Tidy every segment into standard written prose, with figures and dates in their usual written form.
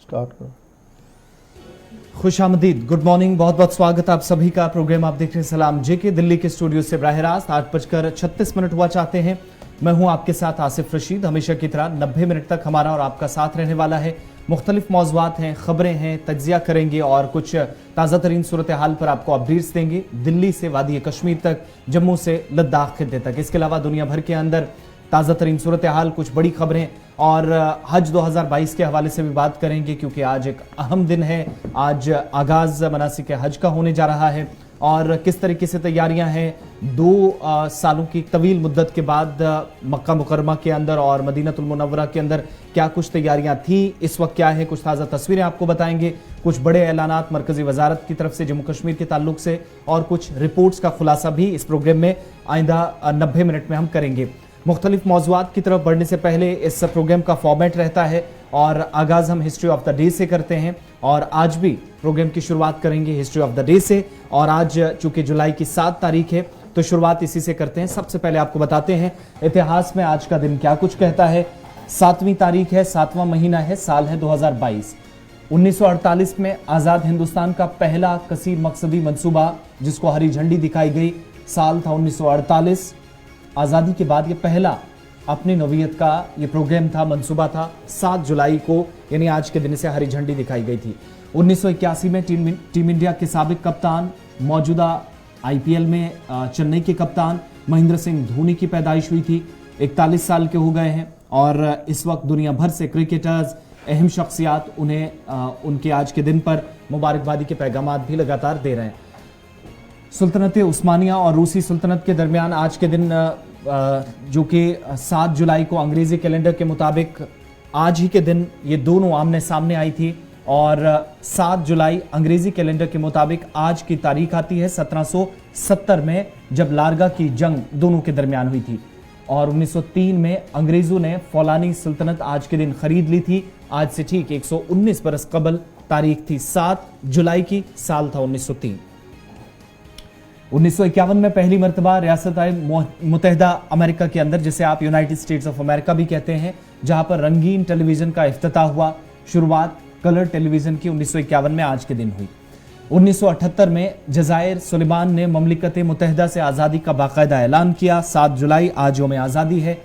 Start करो। खुशामदीद, good morning, बहुत बहुत स्वागत आप सभी का। प्रोग्राम आप देख रहे हैं सलाम जेके दिल्ली के स्टूडियो से बराह रास्त। 8:36 हुआ चाहते हैं। मैं हूं आपके साथ आसिफ रशीद। हमेशा की तरह 90 मिनट तक हमारा और आपका साथ रहने वाला है। मुख्तलिफ मौज़ूआत हैं, खबरें हैं, तज्जिया करेंगे और कुछ ताज़ा तरीन सूरत हाल पर आपको अपडेट्स देंगे, दिल्ली से वादी कश्मीर तक, जम्मू से लद्दाख खित्ते तक। इसके अलावा दुनिया भर के अंदर ताज़ा तरीन सूरत हाल, कुछ बड़ी खबरें और हज 2022 के हवाले से भी बात करेंगे, क्योंकि आज एक अहम दिन है। आज आगाज़ मनासिक हज का होने जा रहा है और किस तरीके से तैयारियां हैं 2 सालों की तवील मुद्दत के बाद मक्का मुकरमा के अंदर और मदीनतुल मुनव्वरा के अंदर क्या कुछ तैयारियां थी, इस वक्त क्या है, कुछ ताज़ा तस्वीरें आपको बताएंगे, कुछ बड़े ऐलानात मरकजी वजारत की तरफ से जम्मू कश्मीर के ताल्लुक से और कुछ रिपोर्ट्स का खुलासा भी इस प्रोग्राम में आइंदा 90 मिनट में हम करेंगे। मुख्तलिफ मौज़ूआत की तरफ बढ़ने से पहले इस प्रोग्राम का फॉर्मेट रहता है और आगाज़ हम हिस्ट्री ऑफ द डे से करते हैं और आज भी प्रोग्राम की शुरुआत करेंगे हिस्ट्री ऑफ द डे से। और आज चूंकि जुलाई की 7 तारीख है तो शुरुआत इसी से करते हैं। सबसे पहले आपको बताते हैं इतिहास में आज का दिन क्या कुछ कहता है। 7वीं तारीख है, 7वां महीना है, साल है 2022। 1948 में आज़ाद हिंदुस्तान का पहला कसीर मकसदी मंसूबा जिसको हरी झंडी दिखाई गई, साल था 1948। आज़ादी के बाद ये पहला अपनी नवीयत का ये प्रोग्राम था, मंसूबा था। 7 जुलाई को यानी आज के दिन से हरी झंडी दिखाई गई थी। 1981 में टीम इंडिया के साबिक कप्तान, मौजूदा आईपीएल में चेन्नई के कप्तान महेंद्र सिंह धोनी की पैदाइश हुई थी। 41 साल के हो गए हैं और इस वक्त दुनिया भर से क्रिकेटर्स, अहम शख्सियात उन्हें उनके आज के दिन पर मुबारकबादी के पैगामात भी लगातार दे रहे हैं। सुल्तनत उस्मानिया और रूसी सुल्तनत के दरमियान आज के दिन जो कि 7 जुलाई को अंग्रेजी कैलेंडर के मुताबिक आज ही के दिन ये दोनों आमने सामने आई थी और 7 जुलाई अंग्रेजी कैलेंडर के मुताबिक आज की तारीख आती है 1770 में, जब लारगा की जंग दोनों के दरमियान हुई थी। और 1903 में अंग्रेजों ने फौलानी सुल्तनत आज के दिन खरीद ली थी। आज से ठीक 119 बरस कबल तारीख थी 7 जुलाई की, साल था 1903। 1951 में पहली मरतबा रियासत मुत्तहिदा अमेरिका के अंदर, जिसे आप यूनाइटेड स्टेट्स ऑफ अमेरिका भी कहते हैं, जहां पर रंगीन टेलीविजन का इफ्तिताह हुआ। शुरुआत कलर टेलीविजन की 1951 में आज के दिन हुई। 1978 में जजायर सुलेमान ने ममलिकत मुत्तहिदा से आज़ादी का बाकायदा ऐलान किया। 7 जुलाई आज यौम आज़ादी है।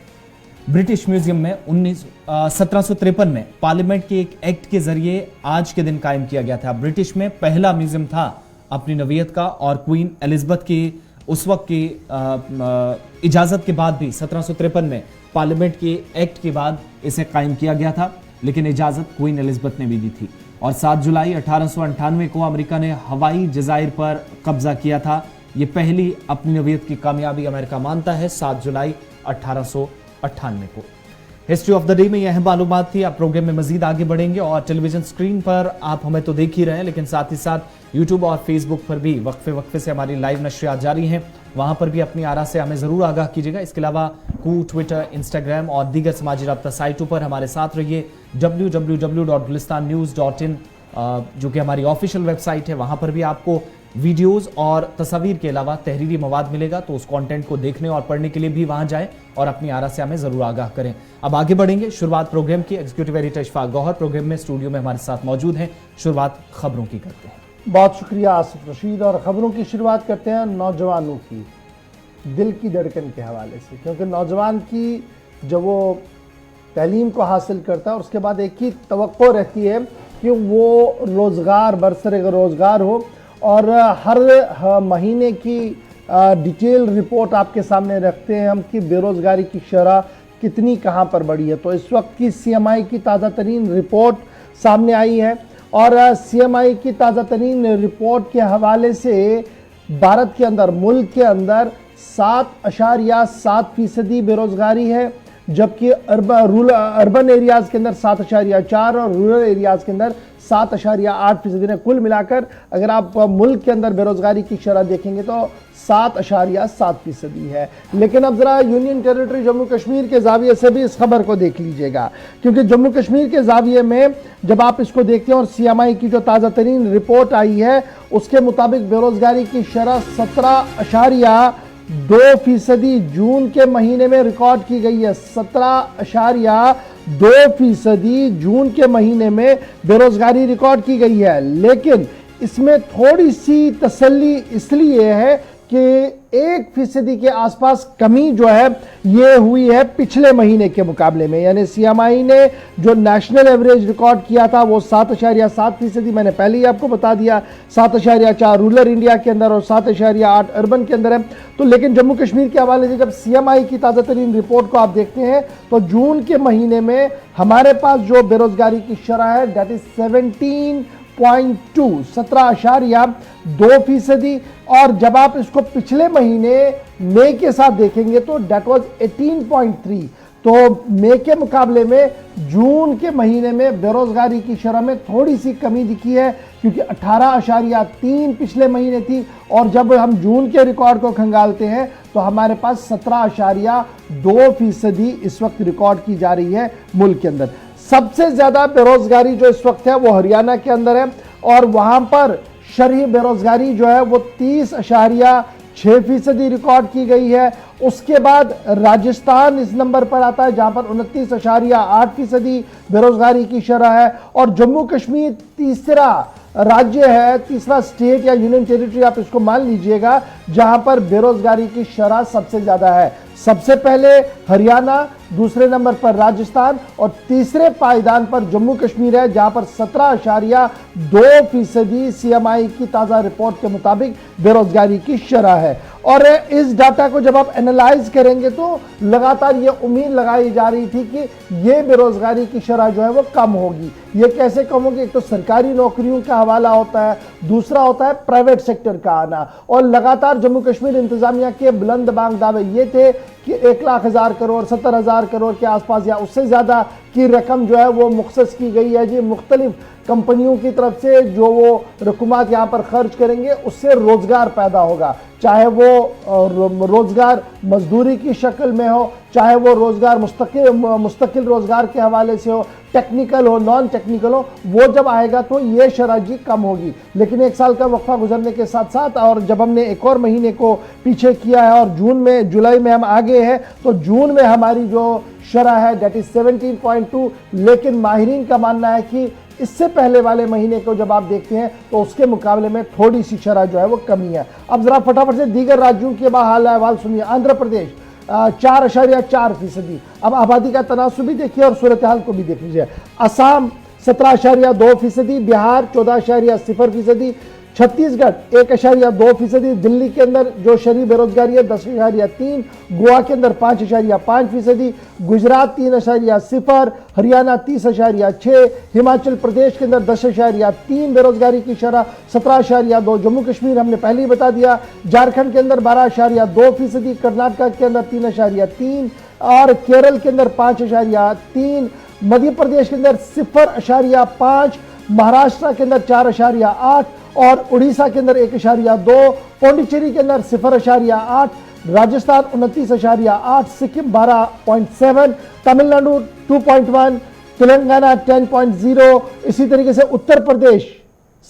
ब्रिटिश म्यूजियम में 1753 में पार्लियामेंट के एक एक्ट के जरिए आज के दिन कायम किया गया था। ब्रिटिश में पहला म्यूजियम था अपनी नवीयत का और क्वीन एलिजाबेथ की उस वक्त की इजाज़त के बाद भी 1753 में पार्लियामेंट के एक्ट के बाद इसे कायम किया गया था, लेकिन इजाज़त क्वीन एलिजाबेथ ने भी दी थी। और 7 जुलाई 1898 को अमेरिका ने हवाई जजायर पर कब्जा किया था। ये पहली अपनी नवीयत की कामयाबी अमेरिका मानता है 7 जुलाई 1898 को। हिस्ट्री ऑफ द डे में यह मालूमात थी। आप प्रोग्राम में मजीद आगे बढ़ेंगे और टेलीविजन स्क्रीन पर आप हमें तो देख ही रहे हैं, लेकिन साथ ही साथ यूट्यूब और फेसबुक पर भी वक्फे से हमारी लाइव नशरियात जारी हैं। वहां पर भी अपनी आरा से हमें ज़रूर आगाह कीजिएगा। इसके अलावा ट्विटर, इंस्टाग्राम और दीगर समाजी राब्ता साइटों पर हमारे साथ रहिए। www.gulistannews.in जो कि हमारी ऑफिशियल वेबसाइट है, वहां पर भी आपको वीडियोस और तस्वीर के अलावा तहरीरी मवाद मिलेगा, तो उस कंटेंट को देखने और पढ़ने के लिए भी वहां जाएं और अपनी आरा से हमें जरूर आगाह करें। अब आगे बढ़ेंगे शुरुआत प्रोग्राम की। Executive editor Ishfaq Gauhar programme में स्टूडियो में हमारे साथ मौजूद हैं। शुरुआत खबरों की करते हैं। बहुत शुक्रिया आसिफ रशीद। और ख़बरों की शुरुआत करते हैं नौजवानों की दिल की धड़कन के हवाले से, क्योंकि नौजवान की जब वो तालीम को हासिल करता है और उसके बाद एक ही तवक्को रहती है कि वो रोज़गार बरसर रोज़गार हो और हर महीने की डिटेल रिपोर्ट आपके सामने रखते हैं हम कि बेरोज़गारी की शरह कितनी कहाँ पर बढ़ी है। तो इस वक्त की CMI की ताज़ा तरीन रिपोर्ट सामने आई है और CMI की ताज़ा तरीन रिपोर्ट के हवाले से भारत के अंदर, मुल्क के अंदर 7.7% बेरोज़गारी है, जबकि अर्बन एरियाज़ के अंदर 7.4 और रूरल एरियाज़ के अंदर 7.8% है। कुल मिलाकर अगर आप मुल्क के अंदर बेरोज़गारी की शरह देखेंगे तो 7.7% है। लेकिन अब ज़रा यूनियन टेरिटरी जम्मू कश्मीर के ज़ाविये से भी इस खबर को देख लीजिएगा, क्योंकि जम्मू कश्मीर के ज़ाविये में जब आप इसको देखते हैं और CMI की जो ताज़ा तरीन रिपोर्ट आई है उसके मुताबिक बेरोज़गारी की शरह 17.2% जून के महीने में रिकॉर्ड की गई है। 17.2 2% जून के महीने में बेरोजगारी रिकॉर्ड की गई है। लेकिन इसमें थोड़ी सी तसल्ली इसलिए है कि 1% के आसपास कमी जो है ये हुई है पिछले महीने के मुकाबले में। यानी सीएमआई ने जो नेशनल एवरेज रिकॉर्ड किया था वो 7.7%, मैंने पहले ही आपको बता दिया, 7.4 रूरल इंडिया के अंदर और 7.8 अर्बन के अंदर है। तो लेकिन जम्मू कश्मीर के हवाले से जब सीएमआई की ताज़ा तरीन रिपोर्ट को आप देखते हैं तो जून के महीने में हमारे पास जो बेरोजगारी की शरह है दैट इज 17.2%। और जब आप इसको पिछले महीने मई के साथ देखेंगे तो डेट वाज 18.3। तो मई के मुकाबले में जून के महीने में बेरोजगारी की शरह में थोड़ी सी कमी दिखी है, क्योंकि 18.3 पिछले महीने थी और जब हम जून के रिकॉर्ड को खंगालते हैं तो हमारे पास 17.2% इस वक्त रिकॉर्ड की जा रही है मुल्क के अंदर। सबसे ज्यादा बेरोजगारी जो इस वक्त है वो हरियाणा के अंदर है और वहां पर शरही बेरोजगारी जो है वो 30.6% रिकॉर्ड की गई है। उसके बाद राजस्थान इस नंबर पर आता है जहां पर 29.8% बेरोजगारी की शरह है और जम्मू कश्मीर तीसरा राज्य है, तीसरा स्टेट या यूनियन टेरिटरी आप इसको मान लीजिएगा, जहां पर बेरोजगारी की शरह सबसे ज्यादा है। सबसे पहले हरियाणा, दूसरे नंबर पर राजस्थान और तीसरे पायदान पर जम्मू कश्मीर है जहां पर 17.2% सीएमआई की ताजा रिपोर्ट के मुताबिक बेरोजगारी की शरह है। और इस डाटा को जब आप एनालाइज करेंगे तो लगातार ये उम्मीद लगाई जा रही थी कि ये बेरोजगारी की शरह जो है वो कम होगी। ये कैसे कम होगी? एक तो सरकारी नौकरियों का हवाला होता है, दूसरा होता है प्राइवेट सेक्टर का आना। और लगातार जम्मू कश्मीर इंतजामिया के बुलंद बांग दावे ये थे कि 1,00,000 करोड़, 70,000 करोड़ के आसपास या उससे ज्यादा की रकम जो है वो मुख्तस की गई है जी मुख्तलिफ कंपनियों की तरफ से। जो वो रकूमात यहाँ पर खर्च करेंगे उससे रोजगार पैदा होगा, चाहे वो रोजगार मजदूरी की शक्ल में हो, चाहे वो रोजगार मुस्तकिल रोजगार के हवाले से हो, टेक्निकल हो, नॉन टेक्निकल हो, वो जब आएगा तो ये शरह जी कम होगी। लेकिन एक साल का वक्फा गुजरने के साथ साथ और जब हमने एक और महीने को पीछे किया है और जुलाई में हम आगे हैं तो जून में हमारी जो शरह है डेट इज 17.2। लेकिन माहिरीन का मानना है कि इससे पहले वाले महीने को जब आप देखते हैं तो उसके मुकाबले में थोड़ी सी शरह जो है वो कमी है। अब जरा फटाफट से दीगर राज्यों के हाल अहवाल सुनिए। आंध्र प्रदेश 4.4%। अब आबादी का तनासुब भी देखिए और सूरत हाल को भी देख लीजिए। असम 17.2%, बिहार 14.0%, छत्तीसगढ़ 1.2%, दिल्ली के अंदर जो शहरी बेरोजगारी है 10.3, गोवा के अंदर 5.5%, गुजरात 3.0, हरियाणा 30.6, हिमाचल प्रदेश के अंदर 10.3 बेरोजगारी की शरह, 17.2, जम्मू कश्मीर हमने पहले ही बता दिया, झारखंड के अंदर 12.2%, कर्नाटक के अंदर 3.3 और केरल के अंदर 5.3, मध्य प्रदेश के अंदर 0.5, महाराष्ट्र के अंदर 4.8 और उड़ीसा के अंदर 1.2, पौंडीचेरी के अंदर 0.8, राजस्थान 29.8, सिक्किम 12.7, तमिलनाडु 2.1, तेलंगाना 10.0। इसी तरीके से उत्तर प्रदेश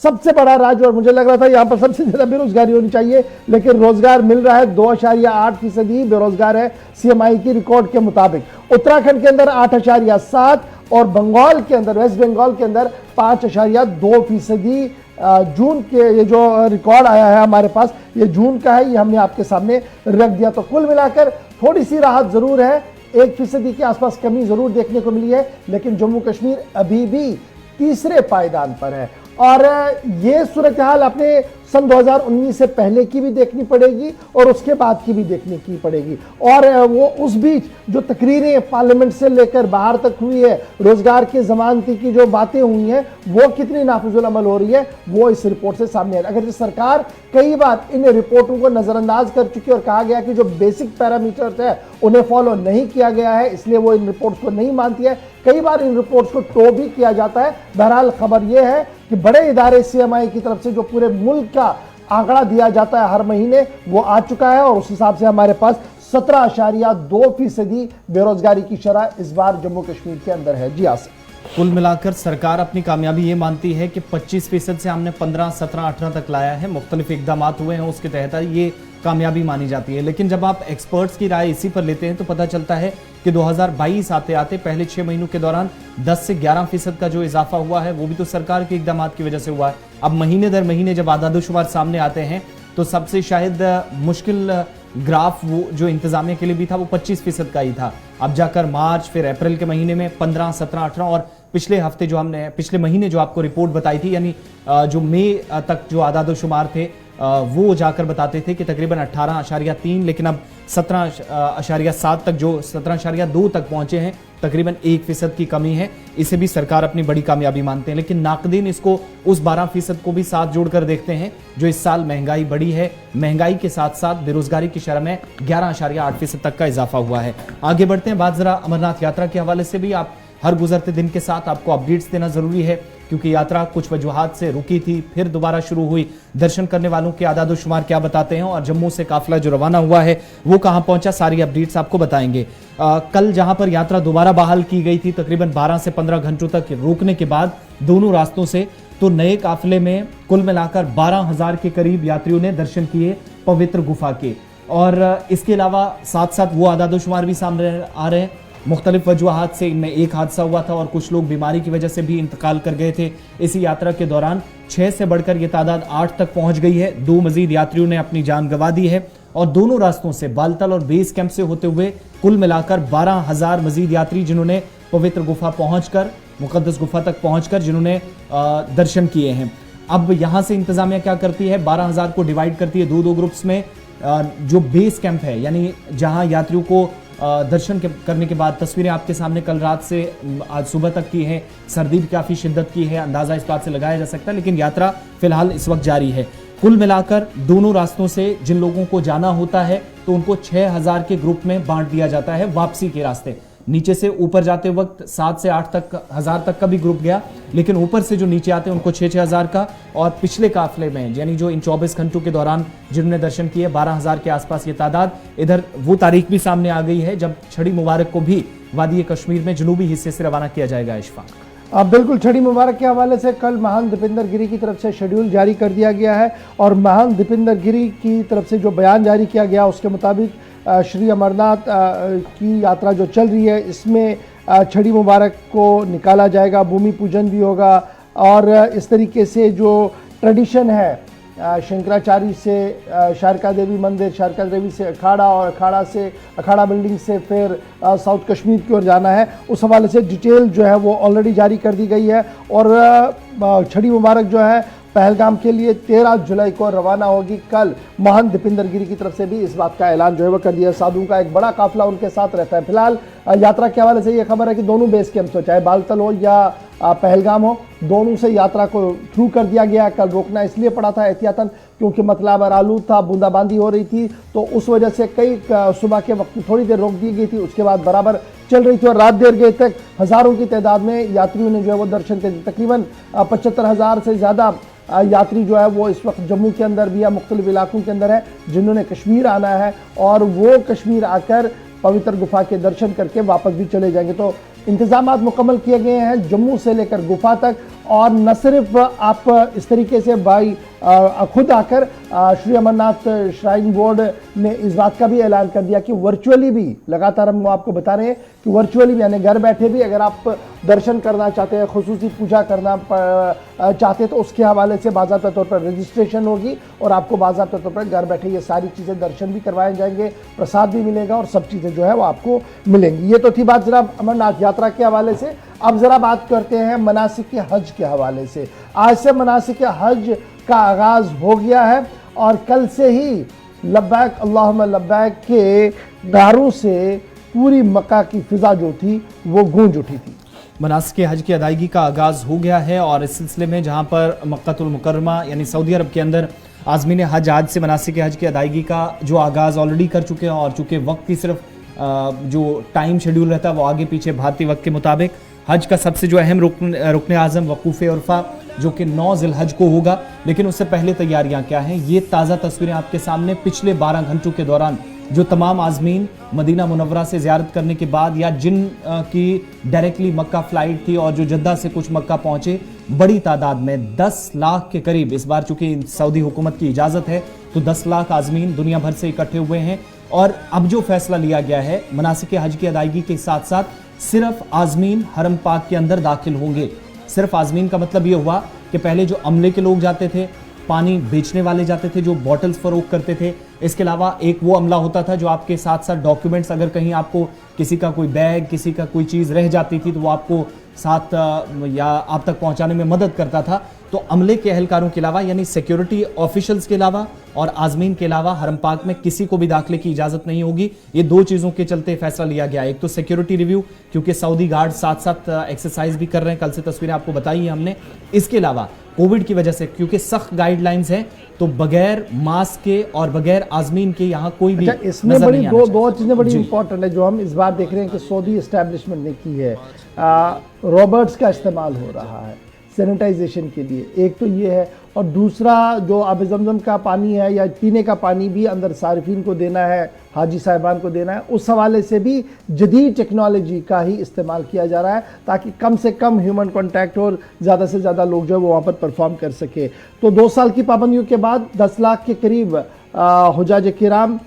सबसे बड़ा राज्य और मुझे लग रहा था यहां पर सबसे ज्यादा बेरोजगारी होनी चाहिए, लेकिन रोजगार मिल रहा है 2.8% बेरोजगार है सीएमआई की रिकॉर्ड के मुताबिक। उत्तराखंड के अंदर 8.7 और बंगाल के अंदर, वेस्ट बंगाल के अंदर 5.2%। जून के ये जो रिकॉर्ड आया है हमारे पास, ये जून का है, ये हमने आपके सामने रख दिया। तो कुल मिलाकर थोड़ी सी राहत जरूर है, 1% के आसपास कमी जरूर देखने को मिली है, लेकिन जम्मू कश्मीर अभी भी तीसरे पायदान पर है। और ये सूरत हाल अपने सन 2019 से पहले की भी देखनी पड़ेगी और उसके बाद की भी देखने की पड़ेगी। और वो उस बीच जो तकरीरें पार्लियामेंट से लेकर बाहर तक हुई है, रोजगार की जमानती की जो बातें हुई हैं, वो कितनी नाफिजुल अमल हो रही है वो इस रिपोर्ट से सामने आ रहा है। अगर सरकार कई बार इन रिपोर्टों को नजरअंदाज कर चुकी है और कहा गया कि जो बेसिक पैरामीटर्स है उन्हें फॉलो नहीं किया गया है, इसलिए वो इन रिपोर्ट्स को नहीं मानती है, कई बार इन रिपोर्ट्स को टो भी किया जाता है। बहरहाल खबर यह है कि बड़े इदारे सीएमआई की तरफ से जो पूरे मुल्क का आंकड़ा दिया जाता है हर महीने वो आ चुका है और उस हिसाब से हमारे पास 17.2% बेरोजगारी की शरह इस बार जम्मू कश्मीर के अंदर है। जी आसिफ, कुल मिलाकर सरकार अपनी कामयाबी ये मानती है कि 25% से हमने 15, 17, 18 तक लाया है। मुख्तलिफ इकदाम हुए हैं, उसके तहत ये कामयाबी मानी जाती है। लेकिन जब आप एक्सपर्ट्स की राय इसी पर लेते हैं तो पता चलता है कि 2022 आते आते पहले 6 महीनों के दौरान 10 से 11% का जो इजाफा हुआ है वो भी तो सरकार के इकदाम की वजह से हुआ है। अब महीने दर महीने जब आदादोशुमार सामने आते हैं तो सबसे शायद मुश्किल ग्राफ वो जो इंतजामिया के लिए भी था वो 25% का ही था। अब जाकर मार्च फिर अप्रैल के महीने में 15, 17, 18 और पिछले हफ्ते जो हमने पिछले महीने जो आपको रिपोर्ट बताई थी यानी जो मई तक जो आदादोशुमार थे वो जाकर बताते थे कि तकरीबन 18.3, लेकिन अब 17.7 तक जो 17.2 तक पहुंचे हैं, तकरीबन 1% की कमी है। इसे भी सरकार अपनी बड़ी कामयाबी मानते हैं। लेकिन नाकदीन इसको उस 12% को भी साथ जोड़कर देखते हैं जो इस साल महंगाई बढ़ी है। महंगाई के साथ साथ बेरोजगारी की शरह में 11.8% तक का इजाफा हुआ है। आगे बढ़ते हैं, बात जरा अमरनाथ यात्रा के हवाले से भी आप हर गुजरते दिन के साथ आपको अपडेट्स देना जरूरी है, क्योंकि यात्रा कुछ वजूहात से रुकी थी, फिर दोबारा शुरू हुई। दर्शन करने वालों के आदादोशुमार क्या बताते हैं और जम्मू से काफिला जो रवाना हुआ है वो कहां पहुंचा, सारी अपडेट्स आपको बताएंगे। कल जहां पर यात्रा दोबारा बहाल की गई थी तकरीबन 12 से 15 घंटों तक रोकने के बाद दोनों रास्तों से, तो नए काफिले में कुल मिलाकर 12,000 के करीब यात्रियों ने दर्शन किए पवित्र गुफा के। और इसके अलावा साथ साथ वो आदादोशुमार भी सामने आ रहे हैं। मुख्तलिफ वजूहात से इनमें एक हादसा हुआ था और कुछ लोग बीमारी की वजह से भी इंतकाल कर गए थे। इसी यात्रा के दौरान 6 से बढ़कर ये तादाद 8 तक पहुंच गई है। 2 मजीद यात्रियों ने अपनी जान गंवा दी है और दोनों रास्तों से बालतल और बेस कैंप से होते हुए कुल मिलाकर 12,000 मजीद यात्री जिन्होंने पवित्र गुफा पहुंचकर, मुकद्दस गुफा तक पहुंचकर जिन्होंने दर्शन किए हैं। अब यहां से इंतजामिया क्या करती है, 12,000 को डिवाइड करती है 2-2 ग्रुप्स में। जो बेस कैंप है यानी जहां यात्रियों को दर्शन करने के बाद, तस्वीरें आपके सामने कल रात से आज सुबह तक की है, सर्दी भी काफ़ी शिद्दत की है, अंदाज़ा इस बात से लगाया जा सकता है, लेकिन यात्रा फिलहाल इस वक्त जारी है। कुल मिलाकर दोनों रास्तों से जिन लोगों को जाना होता है तो उनको 6,000 के ग्रुप में बांट दिया जाता है वापसी के रास्ते। नीचे से ऊपर जाते वक्त 7 से 8 तक हजार तक का भी ग्रुप गया, लेकिन ऊपर से जो नीचे आते हैं उनको 6-6 हजार का। और पिछले काफिले में यानी जो इन 24 घंटों के दौरान जिन्होंने दर्शन किए 12,000 के आसपास ये तादाद। इधर वो तारीख भी सामने आ गई है जब छड़ी मुबारक को भी वादी कश्मीर में जनूबी हिस्से से रवाना किया जाएगा। इशफाक, अब बिल्कुल छड़ी मुबारक के हवाले से कल महान दीपेंद्र गिरी की तरफ से शेड्यूल जारी कर दिया गया है और महान दीपेंद्र गिरी की तरफ से जो बयान जारी किया गया उसके मुताबिक श्री अमरनाथ की यात्रा जो चल रही है इसमें छड़ी मुबारक को निकाला जाएगा, भूमि पूजन भी होगा और इस तरीके से जो ट्रेडिशन है शंकराचार्य से शारका देवी मंदिर, शारका देवी से अखाड़ा और अखाड़ा से अखाड़ा बिल्डिंग से फिर साउथ कश्मीर की ओर जाना है, उस हवाले से डिटेल जो है वो ऑलरेडी जारी कर दी गई है। और छड़ी मुबारक जो है पहलगाम के लिए 13 जुलाई को रवाना होगी। कल महान दीपेंद्र गिरी की तरफ से भी इस बात का ऐलान जो है वो कर दिया। साधुओं का एक बड़ा काफिला उनके साथ रहता है। फिलहाल यात्रा के हवाले से ये खबर है कि दोनों बेस कैंप्स हो, चाहे बालतल हो या पहलगाम हो, दोनों से यात्रा को थ्रू कर दिया गया। कल रोकना इसलिए पड़ा था एहतियातन क्योंकि मतलब आलूद था, बूंदाबांदी हो रही थी, तो उस वजह से कई सुबह के वक्त थोड़ी देर रोक दी गई थी, उसके बाद बराबर चल रही थी और रात देर गए तक हज़ारों की तादाद में यात्रियों ने जो है वो दर्शन किए। तकरीबन 75,000 से ज़्यादा यात्री जो है वो इस वक्त जम्मू के अंदर भी या मुख्तलिफ इलाकों के अंदर है जिन्होंने कश्मीर आना है और वो कश्मीर आकर पवित्र गुफा के दर्शन करके वापस भी चले जाएंगे। तो इंतजामात मुकम्मल किए गए हैं जम्मू से लेकर गुफा तक। और न सिर्फ आप इस तरीके से भाई खुद आकर श्री अमरनाथ श्राइन बोर्ड ने इस बात का भी ऐलान कर दिया कि वर्चुअली भी, लगातार हम आपको बता रहे हैं कि वर्चुअली भी यानी घर बैठे भी अगर आप दर्शन करना चाहते हैं, खुसूसी पूजा करना चाहते हैं तो उसके हवाले से बाज़ाब्ता तौर पर रजिस्ट्रेशन होगी और आपको बाज़ाब्ता तौर पर घर बैठे ये सारी चीज़ें दर्शन भी करवाए जाएंगे, प्रसाद भी मिलेगा और सब चीज़ें जो है वो आपको मिलेंगी। ये तो थी बात जनाब अमरनाथ यात्रा के हवाले से। अब ज़रा बात करते हैं मनासिक हज के हवाले से। आज से मनासिक हज का आगाज़ हो गया है और कल से ही लब्बैक अल्लाहुम्मा लब्बैक के नारों से पूरी मक्का की फिजा जो थी वो गूंज उठी थी। मनासिक हज की अदायगी का आगाज़ हो गया है और इस सिलसिले में जहां पर मक्कातुल मुकर्रमा यानी सऊदी अरब के अंदर आज़मीन हज आज से मनासिक हज की अदायगी का जो आगाज़ ऑलरेडी कर चुके हैं और चूँकि वक्त की सिर्फ जो टाइम शेड्यूल रहता है वो आगे पीछे भारतीय वक्त के मुताबिक हज का सबसे जो अहम रुकन आज़म वकूफ़ उर्फ़ा जो कि 9 ज़िलहज को होगा, लेकिन उससे पहले तैयारियां क्या हैं ये ताज़ा तस्वीरें आपके सामने। पिछले 12 घंटों के दौरान जो तमाम आज़मीन मदीना मुनव्वरा से ज़ियारत करने के बाद या जिन की डायरेक्टली मक्का फ़्लाइट थी और जो जद्दा से कुछ मक्का पहुँचे, बड़ी तादाद में 10 लाख के करीब इस बार चूँकि सऊदी हुकूमत की इजाज़त है तो 10 लाख आजमीन दुनिया भर से इकट्ठे हुए हैं। और अब जो फैसला लिया गया है, मनासिक हज की अदायगी के साथ साथ सिर्फ आजमीन हरम पाक के अंदर दाखिल होंगे। सिर्फ आजमीन का मतलब ये हुआ कि पहले जो अमले के लोग जाते थे, पानी बेचने वाले जाते थे, जो बॉटल्स फरोख्त करते थे, इसके अलावा एक वो अमला होता था जो आपके साथ साथ डॉक्यूमेंट्स, अगर कहीं आपको किसी का कोई बैग, किसी का कोई चीज़ रह जाती थी तो वो आपको साथ या आप तक पहुंचाने में मदद करता था। तो अमले के अहलकारों के अलावा, यानी सिक्योरिटी ऑफिशियल्स के अलावा और आजमीन के अलावा हरम पाक में किसी को भी दाखिले की इजाजत नहीं होगी। ये दो चीजों के चलते फैसला लिया गया। एक तो सिक्योरिटी रिव्यू, क्योंकि सऊदी गार्ड साथ साथ एक्सरसाइज भी कर रहे हैं, कल से तस्वीरें आपको बताई है हमने। इसके अलावा कोविड की वजह से, क्योंकि सख्त गाइडलाइंस हैं, तो बगैर मास्क के और बगैर आजमीन के यहाँ कोई भी इसमें बड़ी दो चीजें बड़ी इंपॉर्टेंट है जो हम इस बार देख रहे हैं कि सऊदी एस्टैब्लिशमेंट ने की है। रॉबर्ट्स का इस्तेमाल हो रहा है सैनिटाइजेशन के लिए, एक तो ये है, और दूसरा जो आब ज़मज़म का पानी है या पीने का पानी भी अंदर सारिफीन को देना है, हाजी साहिबान को देना है, उस हवाले से भी जदीद टेक्नोलॉजी का ही इस्तेमाल किया जा रहा है ताकि कम से कम ह्यूमन कांटेक्ट और ज़्यादा से ज़्यादा लोग जो है वो वहाँ पर परफॉर्म कर सके। तो 2 साल की पाबंदियों के बाद 10 लाख के करीब हुजाज किराम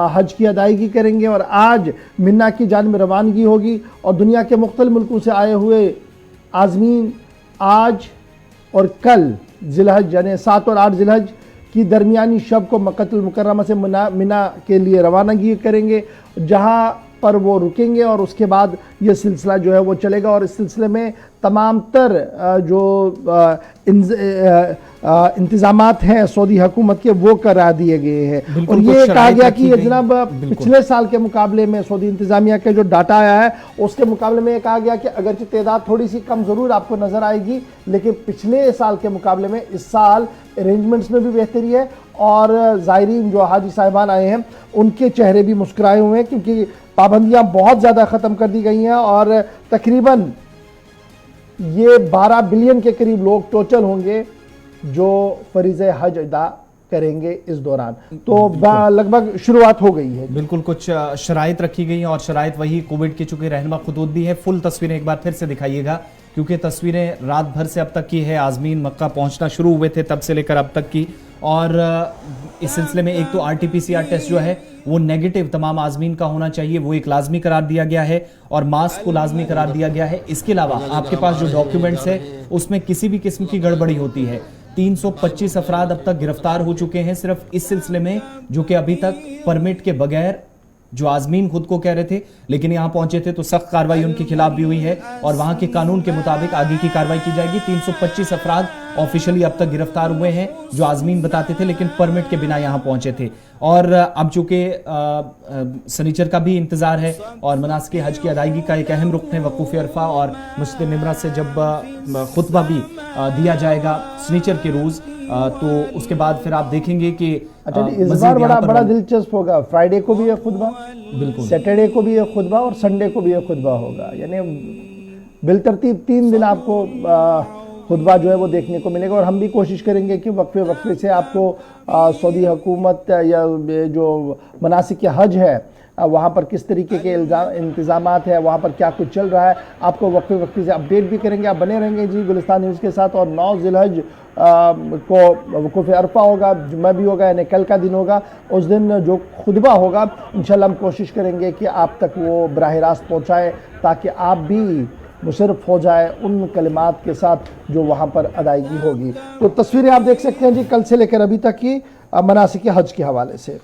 हज की अदायगी करेंगे और आज मिन्ना की जानिब रवानगी होगी। और दुनिया के मुख्तलिफ मुल्कों से आए हुए आज़मीन आज और कल जिलहज यानी 7 और 8 जिलहज की दरमियानी शब को मक्कतुल मुकर्रमा से मिना के लिए रवानगी करेंगे, जहां पर वो रुकेंगे और उसके बाद ये सिलसिला जो है वो चलेगा। और इस सिलसिले में तमाम तर जो इंतजामात हैं सऊदी हुकूमत के वो करा दिए गए हैं। और ये कहा गया कि ये जनाब पिछले साल के मुकाबले में सऊदी इंतजामिया के जो डाटा आया है उसके मुकाबले में ये कहा गया कि अगरचे तादाद थोड़ी सी कम ज़रूर आपको नज़र आएगी, लेकिन पिछले साल के मुकाबले में इस साल अरेंजमेंट्स में भी बेहतरी है और ज़ायरीन जो हाजी साहिबान आए हैं उनके चेहरे भी मुस्कुराए हुए हैं, क्योंकि पाबंदियाँ बहुत ज़्यादा ख़त्म कर दी गई हैं और तकरीबन ये 12 बिलियन के करीब लोग टोटल होंगे जो फरीज़ हज अदा करेंगे इस दौरान। तो लगभग शुरुआत हो गई है। बिल्कुल, कुछ शराइत रखी गई हैं और शराइत वही कोविड की, चूंकि रहनुमा खुतूत भी है। फुल तस्वीरें एक बार फिर से दिखाइएगा, क्योंकि तस्वीरें रात भर से अब तक की है। आजमीन मक्का पहुंचना शुरू हुए थे तब से लेकर अब तक की। और इस सिलसिले में एक तो RT-PCR टेस्ट जो है वो नेगेटिव तमाम आजमीन का होना चाहिए, वो एक लाजमी करार दिया गया है और मास्क को लाजमी करार दिया गया है। इसके अलावा आपके पास जो डॉक्यूमेंट्स है उसमें किसी भी किस्म की गड़बड़ी होती है। 325 अफराद अब तक गिरफ्तार हो चुके हैं सिर्फ इस सिलसिले में, जो कि अभी तक परमिट के बगैर, जो आजमीन खुद को कह रहे थे लेकिन यहां पहुंचे थे, तो सख्त कार्रवाई उनके खिलाफ भी हुई है और वहां के कानून के मुताबिक आगे की कार्रवाई की जाएगी। 325 अफराद ऑफिशियली अब तक गिरफ्तार हुए हैं जो आजमीन बताते थे लेकिन परमिट के बिना यहां पहुंचे थे। और अब चूंकि सनीचर का भी इंतजार है और मनासिक हज की अदायगी का एक अहम रुकन है वकूफ अरफा, और मस्जिद निमरा से जब खुतबा भी दिया जाएगा सनीचर के रोज, तो उसके बाद फिर आप देखेंगे कि इस बार बड़ा दिलचस्प होगा। फ्राइडे को भी यह खुतबा, बिल्कुल, सैटरडे को भी यह खुतबा और संडे को भी यह खुतबा होगा। यानी बिलतरतीब 3 दिन आपको खुतबा जो है वो देखने को मिलेगा। और हम भी कोशिश करेंगे कि वक्फे से आपको सऊदी हुकूमत या जो मनासिक हज है वहाँ पर किस तरीके के इंतज़ामात है, वहाँ पर क्या कुछ चल रहा है, आपको वक्फे से अपडेट भी करेंगे। आप बने रहेंगे जी गुलिस्तान न्यूज़ के साथ। और 9 जिलहज को वकूफ़ अरफा होगा, जुम्मा भी होगा, यानी कल का दिन होगा। उस दिन जो खुतबा होगा इंशाल्लाह हम कोशिश करेंगे कि आप तक वो बराह रास्त पहुँचाएँ ताकि आप भी मुशर्रफ हो जाए उन कलिमात के साथ जो वहाँ पर अदायगी होगी। तो तस्वीरें आप देख सकते हैं जी कल से लेकर अभी तक की मनासिक हज के हवाले से।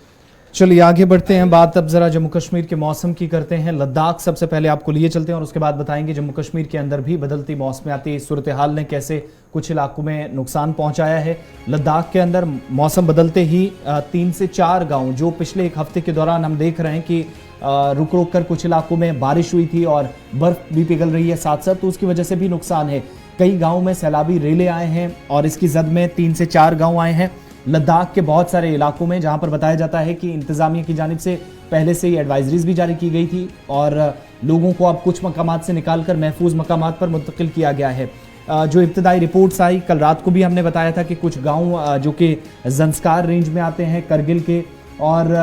चलिए आगे बढ़ते हैं, बात अब जरा जम्मू कश्मीर के मौसम की करते हैं। लद्दाख सबसे पहले आपको लिए चलते हैं और उसके बाद बताएंगे जम्मू कश्मीर के अंदर भी बदलती मौसमियाती सूरत हाल ने कैसे कुछ इलाकों में नुकसान पहुंचाया है। लद्दाख के अंदर मौसम बदलते ही 3 से 4 गांव जो पिछले 1 हफ्ते के दौरान हम देख रहे हैं कि रुक रुक कर कुछ इलाकों में बारिश हुई थी और बर्फ भी पिघल रही है साथ साथ, तो उसकी वजह से भी नुकसान है। कई गाँव में सैलाबी रेले आए हैं और इसकी जद में 3 से 4 गाँव आए हैं लद्दाख के बहुत सारे इलाकों में, जहां पर बताया जाता है कि इंतजामिया की जानिब से पहले से ही एडवाइजरीज भी जारी की गई थी और लोगों को अब कुछ मकामात से निकालकर महफूज मकामात पर मुंतकिल किया गया है। जो इब्तदाई रिपोर्ट्स आई कल रात को भी हमने बताया था कि कुछ गाँव जो कि जंस्कार रेंज में आते हैं करगिल के और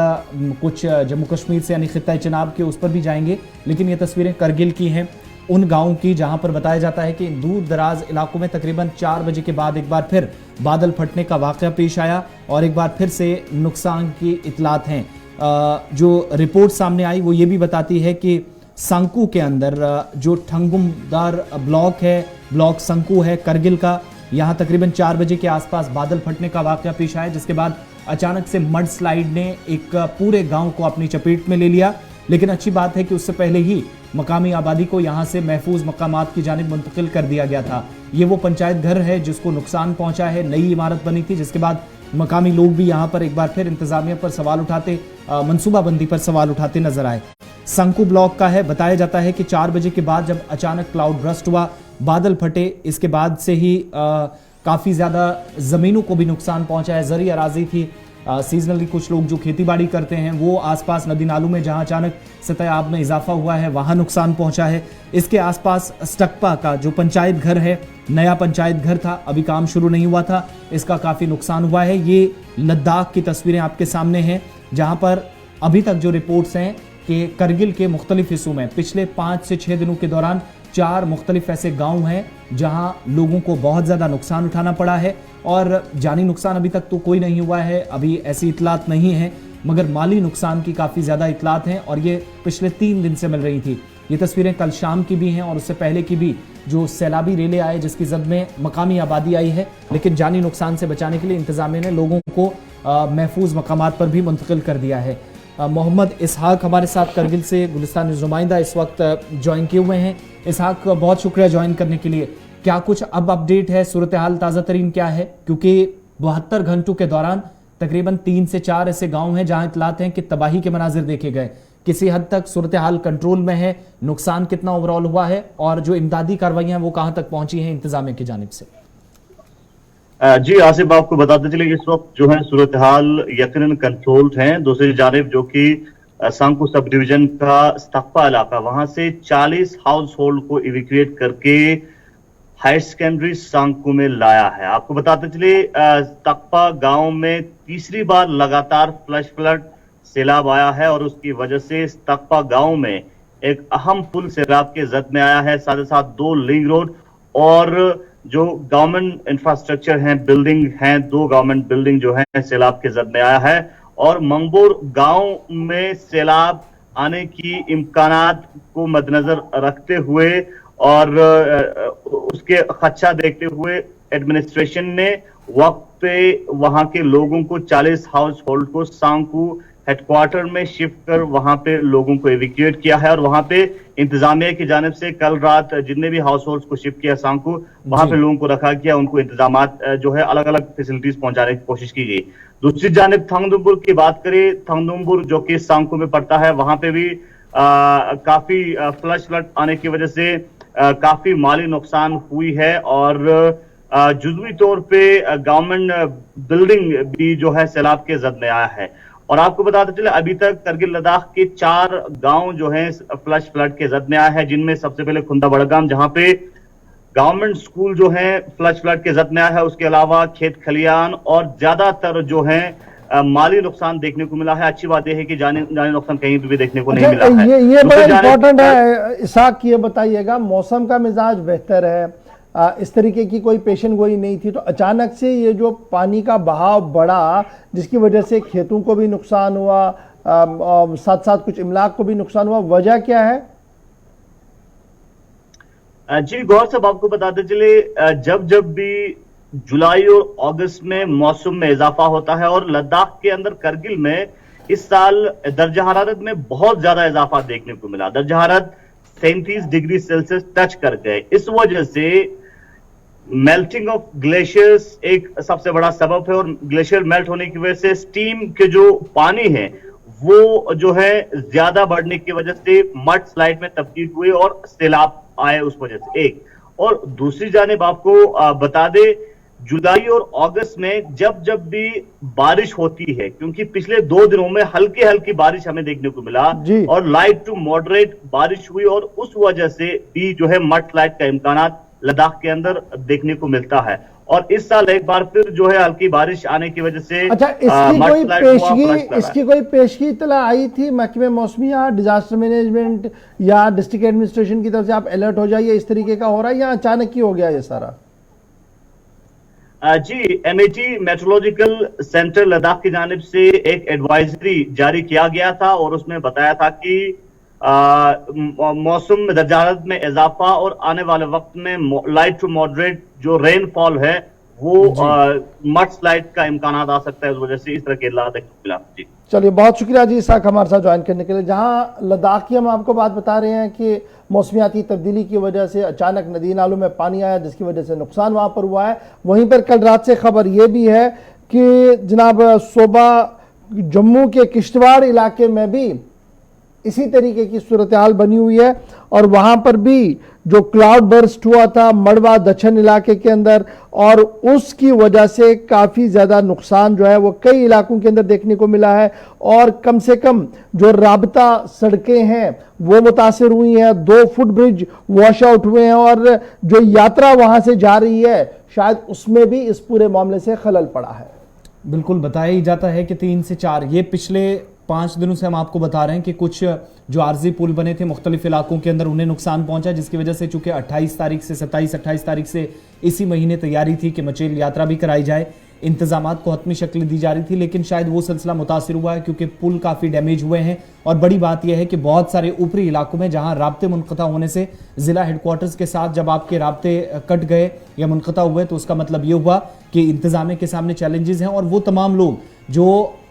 कुछ जम्मू कश्मीर से यानी खित्ता चिनाब के उस पर भी जाएंगे, लेकिन ये तस्वीरें करगिल की हैं। उन गांवों की जहां पर बताया जाता है कि दूर दराज इलाकों में तकरीबन 4 बजे के बाद एक बार फिर बादल फटने का वाकया पेश आया और एक बार फिर से नुकसान की इतलात हैं। जो रिपोर्ट सामने आई वो ये भी बताती है कि संकू के अंदर जो ठंगुमदार ब्लॉक है, ब्लॉक संकू है करगिल का, यहाँ तकरीबन 4 बजे के आसपास बादल फटने का वाकया पेश आया, जिसके बाद अचानक से मड स्लाइड ने एक पूरे गांव को अपनी चपेट में ले लिया। लेकिन अच्छी बात है कि उससे पहले ही मकामी आबादी को यहां से महफूज मकामात की जानिब मुंतकिल कर दिया गया था। ये वो पंचायत घर है जिसको नुकसान पहुंचा है, नई इमारत बनी थी, जिसके बाद मकामी लोग भी यहां पर एक बार फिर इंतजामिया पर सवाल उठाते, मनसूबाबंदी पर सवाल उठाते नजर आए। संकू ब्लॉक का है, बताया जाता है कि 4 बजे के बाद जब अचानक क्लाउड ब्रस्ट हुआ, बादल फटे, इसके बाद से ही काफी ज्यादा जमीनों को भी नुकसान पहुंचा है। जरी अराजी थी, सीजनली कुछ लोग जो खेती बाड़ी करते हैं वो आसपास नदी नालों में जहां अचानक सतह आब में इजाफा हुआ है वहां नुकसान पहुंचा है। इसके आसपास स्टकपा का जो पंचायत घर है, नया पंचायत घर था, अभी काम शुरू नहीं हुआ था, इसका काफी नुकसान हुआ है। ये लद्दाख की तस्वीरें आपके सामने हैं जहां पर अभी तक जो रिपोर्ट्स हैं कि करगिल के मुख्तलिफ हिस्सों में पिछले 5 से 6 दिनों के दौरान 4 मुख्तलिफ ऐसे गांव हैं जहां लोगों को बहुत ज़्यादा नुकसान उठाना पड़ा है। और जानी नुकसान अभी तक तो कोई नहीं हुआ है, अभी ऐसी इतलात नहीं है, मगर माली नुकसान की काफ़ी ज़्यादा इतलात हैं और ये पिछले 3 दिन से मिल रही थी। ये तस्वीरें कल शाम की भी हैं और उससे पहले की भी, जो सैलाबी रेले आए जिसकी जद में मकामी आबादी आई है, लेकिन जानी नुकसान से बचाने के लिए इंतजामिया ने लोगों को महफूज मकामात पर भी मुंतकिल कर दिया है। मोहम्मद इसहाक हमारे साथ करगिल से गुलिस्तान न्यूज़ नुमाइंदा इस वक्त ज्वाइन किए हुए हैं। इसहाक, बहुत शुक्रिया ज्वाइन करने के लिए। क्या कुछ अब अपडेट है, सूरत हाल ताज़ा तरीन क्या है? क्योंकि 72 घंटों के दौरान तकरीबन 3 से 4 ऐसे गांव हैं जहां इतलात हैं कि तबाही के मनाजिर देखे गए। किसी हद तक सूरत हाल कंट्रोल में है, नुकसान कितना ओवरऑल हुआ है और जो इमदादी कार्रवाइयां वो कहां तक पहुंची हैं इंतजामिया की जानिब से? जी आसिफ, आपको बताते चले इस वक्त जो है सूरत हाल यकीनन कंट्रोल्ड है। दूसरी जानिब जो कि सांकू सब डिवीजन का स्तकपा इलाका, वहां से 40 हाउस होल्ड को इवैक्यूएट करके हायर सेकेंडरी सांकू में लाया है। आपको बताते चले स्तकपा गांव में तीसरी बार लगातार फ्लैश फ्लड सैलाब आया है और उसकी वजह से स्तकपा गांव में एक अहम पुल सैलाब के जद में आया है, साथ ही साथ 2 लिंक रोड और जो गवर्नमेंट इंफ्रास्ट्रक्चर हैं, बिल्डिंग हैं, 2 गवर्नमेंट बिल्डिंग जो है सैलाब के जद में आया है। और मंगबोर गांव में सैलाब आने की इम्कानात को मद्देनजर रखते हुए और उसके खदशा देखते हुए एडमिनिस्ट्रेशन ने वक्त पे वहां के लोगों को 40 हाउस होल्ड को सांकू हेडक्वार्टर में शिफ्ट कर वहां पे लोगों को इवैक्यूएट किया है। और वहां पे इंतजामिया की जानिब से कल रात जितने भी हाउस होल्ड को शिफ्ट किया सांकू, वहां पे लोगों को रखा गया, उनको इंतजामात जो है अलग अलग फैसिलिटीज पहुंचाने की कोशिश की गई। दूसरी जानिब थंगदुम्बुर की बात करें, थंगदुम्बुर जो कि सांकू में पड़ता है, वहां पे भी काफी फ्लश फ्लड आने की वजह से काफी माली नुकसान हुई है और जुज़वी तौर पे गवर्नमेंट बिल्डिंग भी जो है सैलाब के जद में आया है। और आपको बताते चले अभी तक करगिल लद्दाख के 4 गांव जो हैं फ्लश फ्लड के जद में आया है, जिनमें सबसे पहले खुंदा बड़गाम जहां पे गवर्नमेंट स्कूल जो है फ्लश फ्लड के जद में आया है, उसके अलावा खेत खलियान और ज्यादातर जो है माली नुकसान देखने को मिला है। अच्छी बात यह है कि जानी नुकसान कहीं भी देखने को नहीं मिला है। ये बड़ा इंपॉर्टेंट है इसहाक, ये बताइएगा, मौसम का मिजाज बेहतर है, इस तरीके की कोई पेशन गोई नहीं थी, तो अचानक से ये जो पानी का बहाव बढ़ा जिसकी वजह से खेतों को भी नुकसान हुआ, साथ साथ कुछ इमलाक को भी नुकसान हुआ, वजह क्या है? जी गौर साहब, आपको बताते चले जब जब भी जुलाई और अगस्त में मौसम में इजाफा होता है और लद्दाख के अंदर करगिल में इस साल दर्जा हरारत में बहुत ज्यादा इजाफा देखने को मिला। दर्जा हरारत 37 डिग्री सेल्सियस टच कर गए। इस वजह से मेल्टिंग ऑफ ग्लेशियर्स एक सबसे बड़ा सबब है और ग्लेशियर मेल्ट होने की वजह से स्टीम के जो पानी है वो जो है ज्यादा बढ़ने की वजह से मड स्लाइड में तब्दील हुए और सैलाब आए उस वजह से एक। और दूसरी जानिब आपको बता दे, जुलाई और अगस्त में जब जब भी बारिश होती है, क्योंकि पिछले 2 दिनों में हल्की हल्की बारिश हमें देखने को मिला और लाइट टू मॉडरेट बारिश हुई और उस वजह से भी जो है मड स्लाइड का इम्कानात लद्दाख के अंदर देखने को मिलता है। और इस साल एक बार फिर जो है हल्की बारिश आने की वजह से अच्छा, इसकी कोई पेशगी इत्तला आई थी महकमे मौसमी या डिजास्टर मैनेजमेंट या डिस्ट्रिक्ट एडमिनिस्ट्रेशन की तरफ से आप अलर्ट हो जाइए, इस तरीके का हो रहा है या अचानक ही हो गया ये सारा? जी, एमएटी मेट्रोलॉजिकल सेंटर लद्दाख की जानिब से एक एडवाइजरी जारी किया गया था और उसमें बताया था कि मौसम में दर्जाहरारत में इजाफा और आने वाले वक्त में लाइट टू मॉडरेट जो रेनफॉल है वो मड स्लाइड का इम्कान आ सकता है, इस वजह से इस तरह के इल्लात मिला। जी चलिए, बहुत शुक्रिया जी इसाक हमारे साथ ज्वाइन करने के लिए। जहां लद्दाख की हम आपको बात बता रहे हैं कि मौसमियाती तब्दीली की वजह से अचानक नदी नालों में पानी आया जिसकी वजह से नुकसान वहां पर हुआ है, वहीं पर कल रात से खबर यह भी है कि जनाब सूबा जम्मू के किश्तवाड़ इलाके में भी इसी तरीके की सूरत हाल बनी हुई है और वहां पर भी जो क्लाउड बर्स्ट हुआ था मड़वा दक्षिण इलाके के अंदर, और उसकी वजह से काफ़ी ज़्यादा नुकसान जो है वो कई इलाकों के अंदर देखने को मिला है और कम से कम जो राबता सड़कें हैं वो मुतासर हुई हैं, 2 फुट ब्रिज वॉश आउट हुए हैं और जो यात्रा वहां से जा रही है शायद उसमें भी इस पूरे मामले से खलल पड़ा है। बिल्कुल, बताया ही जाता है कि 3 से 4 ये पिछले 5 दिनों से हम आपको बता रहे हैं कि कुछ जो आर्जी पुल बने थे मुख्तलिफ इलाकों के अंदर उन्हें नुकसान पहुंचा, जिसकी वजह से चूंकि 28 तारीख से 27-28 तारीख से इसी महीने तैयारी थी कि मचेल यात्रा भी कराई जाए, इंतजामात को हतमी शक्ल दी जा रही थी, लेकिन शायद वो सिलसिला मुतासिर हुआ है क्योंकि पुल काफ़ी डैमेज हुए हैं। और बड़ी बात यह है कि बहुत सारे ऊपरी इलाकों में जहां राब्ते मुनक़ता होने से ज़िला हेडक्वार्टर्स के साथ जब आपके राब्ते कट गए या मुनक़ता हुए तो उसका मतलब ये हुआ कि इंतजामिया के सामने चैलेंजेस हैं और वो तमाम लोग जो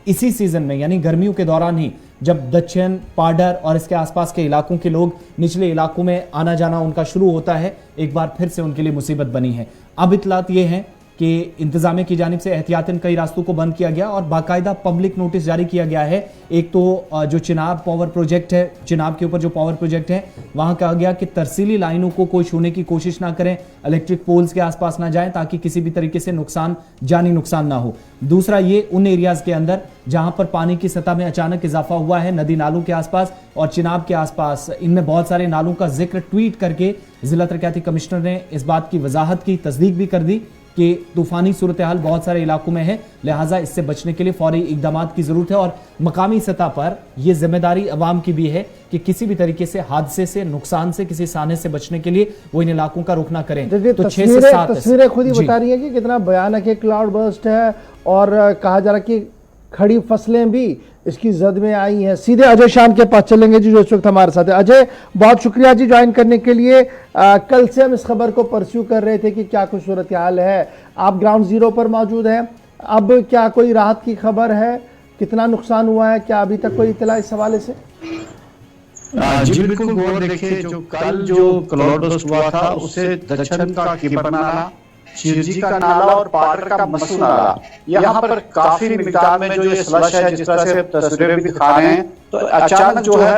इसी सीजन में यानी गर्मियों के दौरान ही जब दक्षिण पाडर और इसके आसपास के इलाकों के लोग निचले इलाकों में आना जाना उनका शुरू होता है, एक बार फिर से उनके लिए मुसीबत बनी है। अब इतलात ये हैं कि इंतजामिया की जानिब से एहतियातन कई रास्तों को बंद किया गया और बाकायदा पब्लिक नोटिस जारी किया गया है। एक तो जो चिनाब पावर प्रोजेक्ट है, चिनाब के ऊपर जो पावर प्रोजेक्ट है वहां कहा गया कि तरसीली लाइनों को कोई छूने की कोशिश ना करें, इलेक्ट्रिक पोल्स के आसपास ना जाएं ताकि किसी भी तरीके से नुकसान, जानी नुकसान ना हो। दूसरा ये उन एरियाज के अंदर जहां पर पानी की सतह में अचानक इजाफा हुआ है, नदी नालों के आसपास और चिनाब के आसपास, इनमें बहुत सारे नालों का जिक्र ट्वीट करके जिला तरक्याती कमिश्नर ने इस बात की वजाहत की, तस्दीक भी कर दी कि तूफानी सूरत हाल बहुत सारे इलाकों में है, लिहाजा इससे बचने के लिए फौरी इकदाम की जरूरत है और मकामी सतह पर यह जिम्मेदारी अवाम की भी है कि किसी भी तरीके से हादसे से, नुकसान से, किसी साने से बचने के लिए वो इन इलाकों का रुख ना करें। तो 6 से 7 तस्वीरें खुद ही बता रही है कि कितना भयानक है क्लाउड बर्स्ट है और कहा जा रहा है कि खड़ी फसलें भी इसकी जद में आई हैं। सीधे अजय शान के पास चलेंगे जी जो इस वक्त हमारे साथ है। अजय, बहुत शुक्रिया जी ज्वाइन करने के लिए। कल से हम इस खबर को परस्यू कर रहे थे कि क्या कुछ सूरत हाल है, आप ग्राउंड जीरो पर मौजूद हैं, अब क्या कोई राहत की खबर है, कितना नुकसान हुआ है, क्या अभी तक कोई इत्तला इस हवाले से? जी बिल्कुल, वो देखिए जो कल जो क्लाउड बर्स्ट हुआ था उससे दक्षिण का किबर नाला, शिरजी का नाला और पाटर का मसू नाला, यहाँ पर काफी मिकदार में जो ये स्लश है, जिस तरह से तस्वीरें भी दिखा रहे हैं, तो अचानक जो है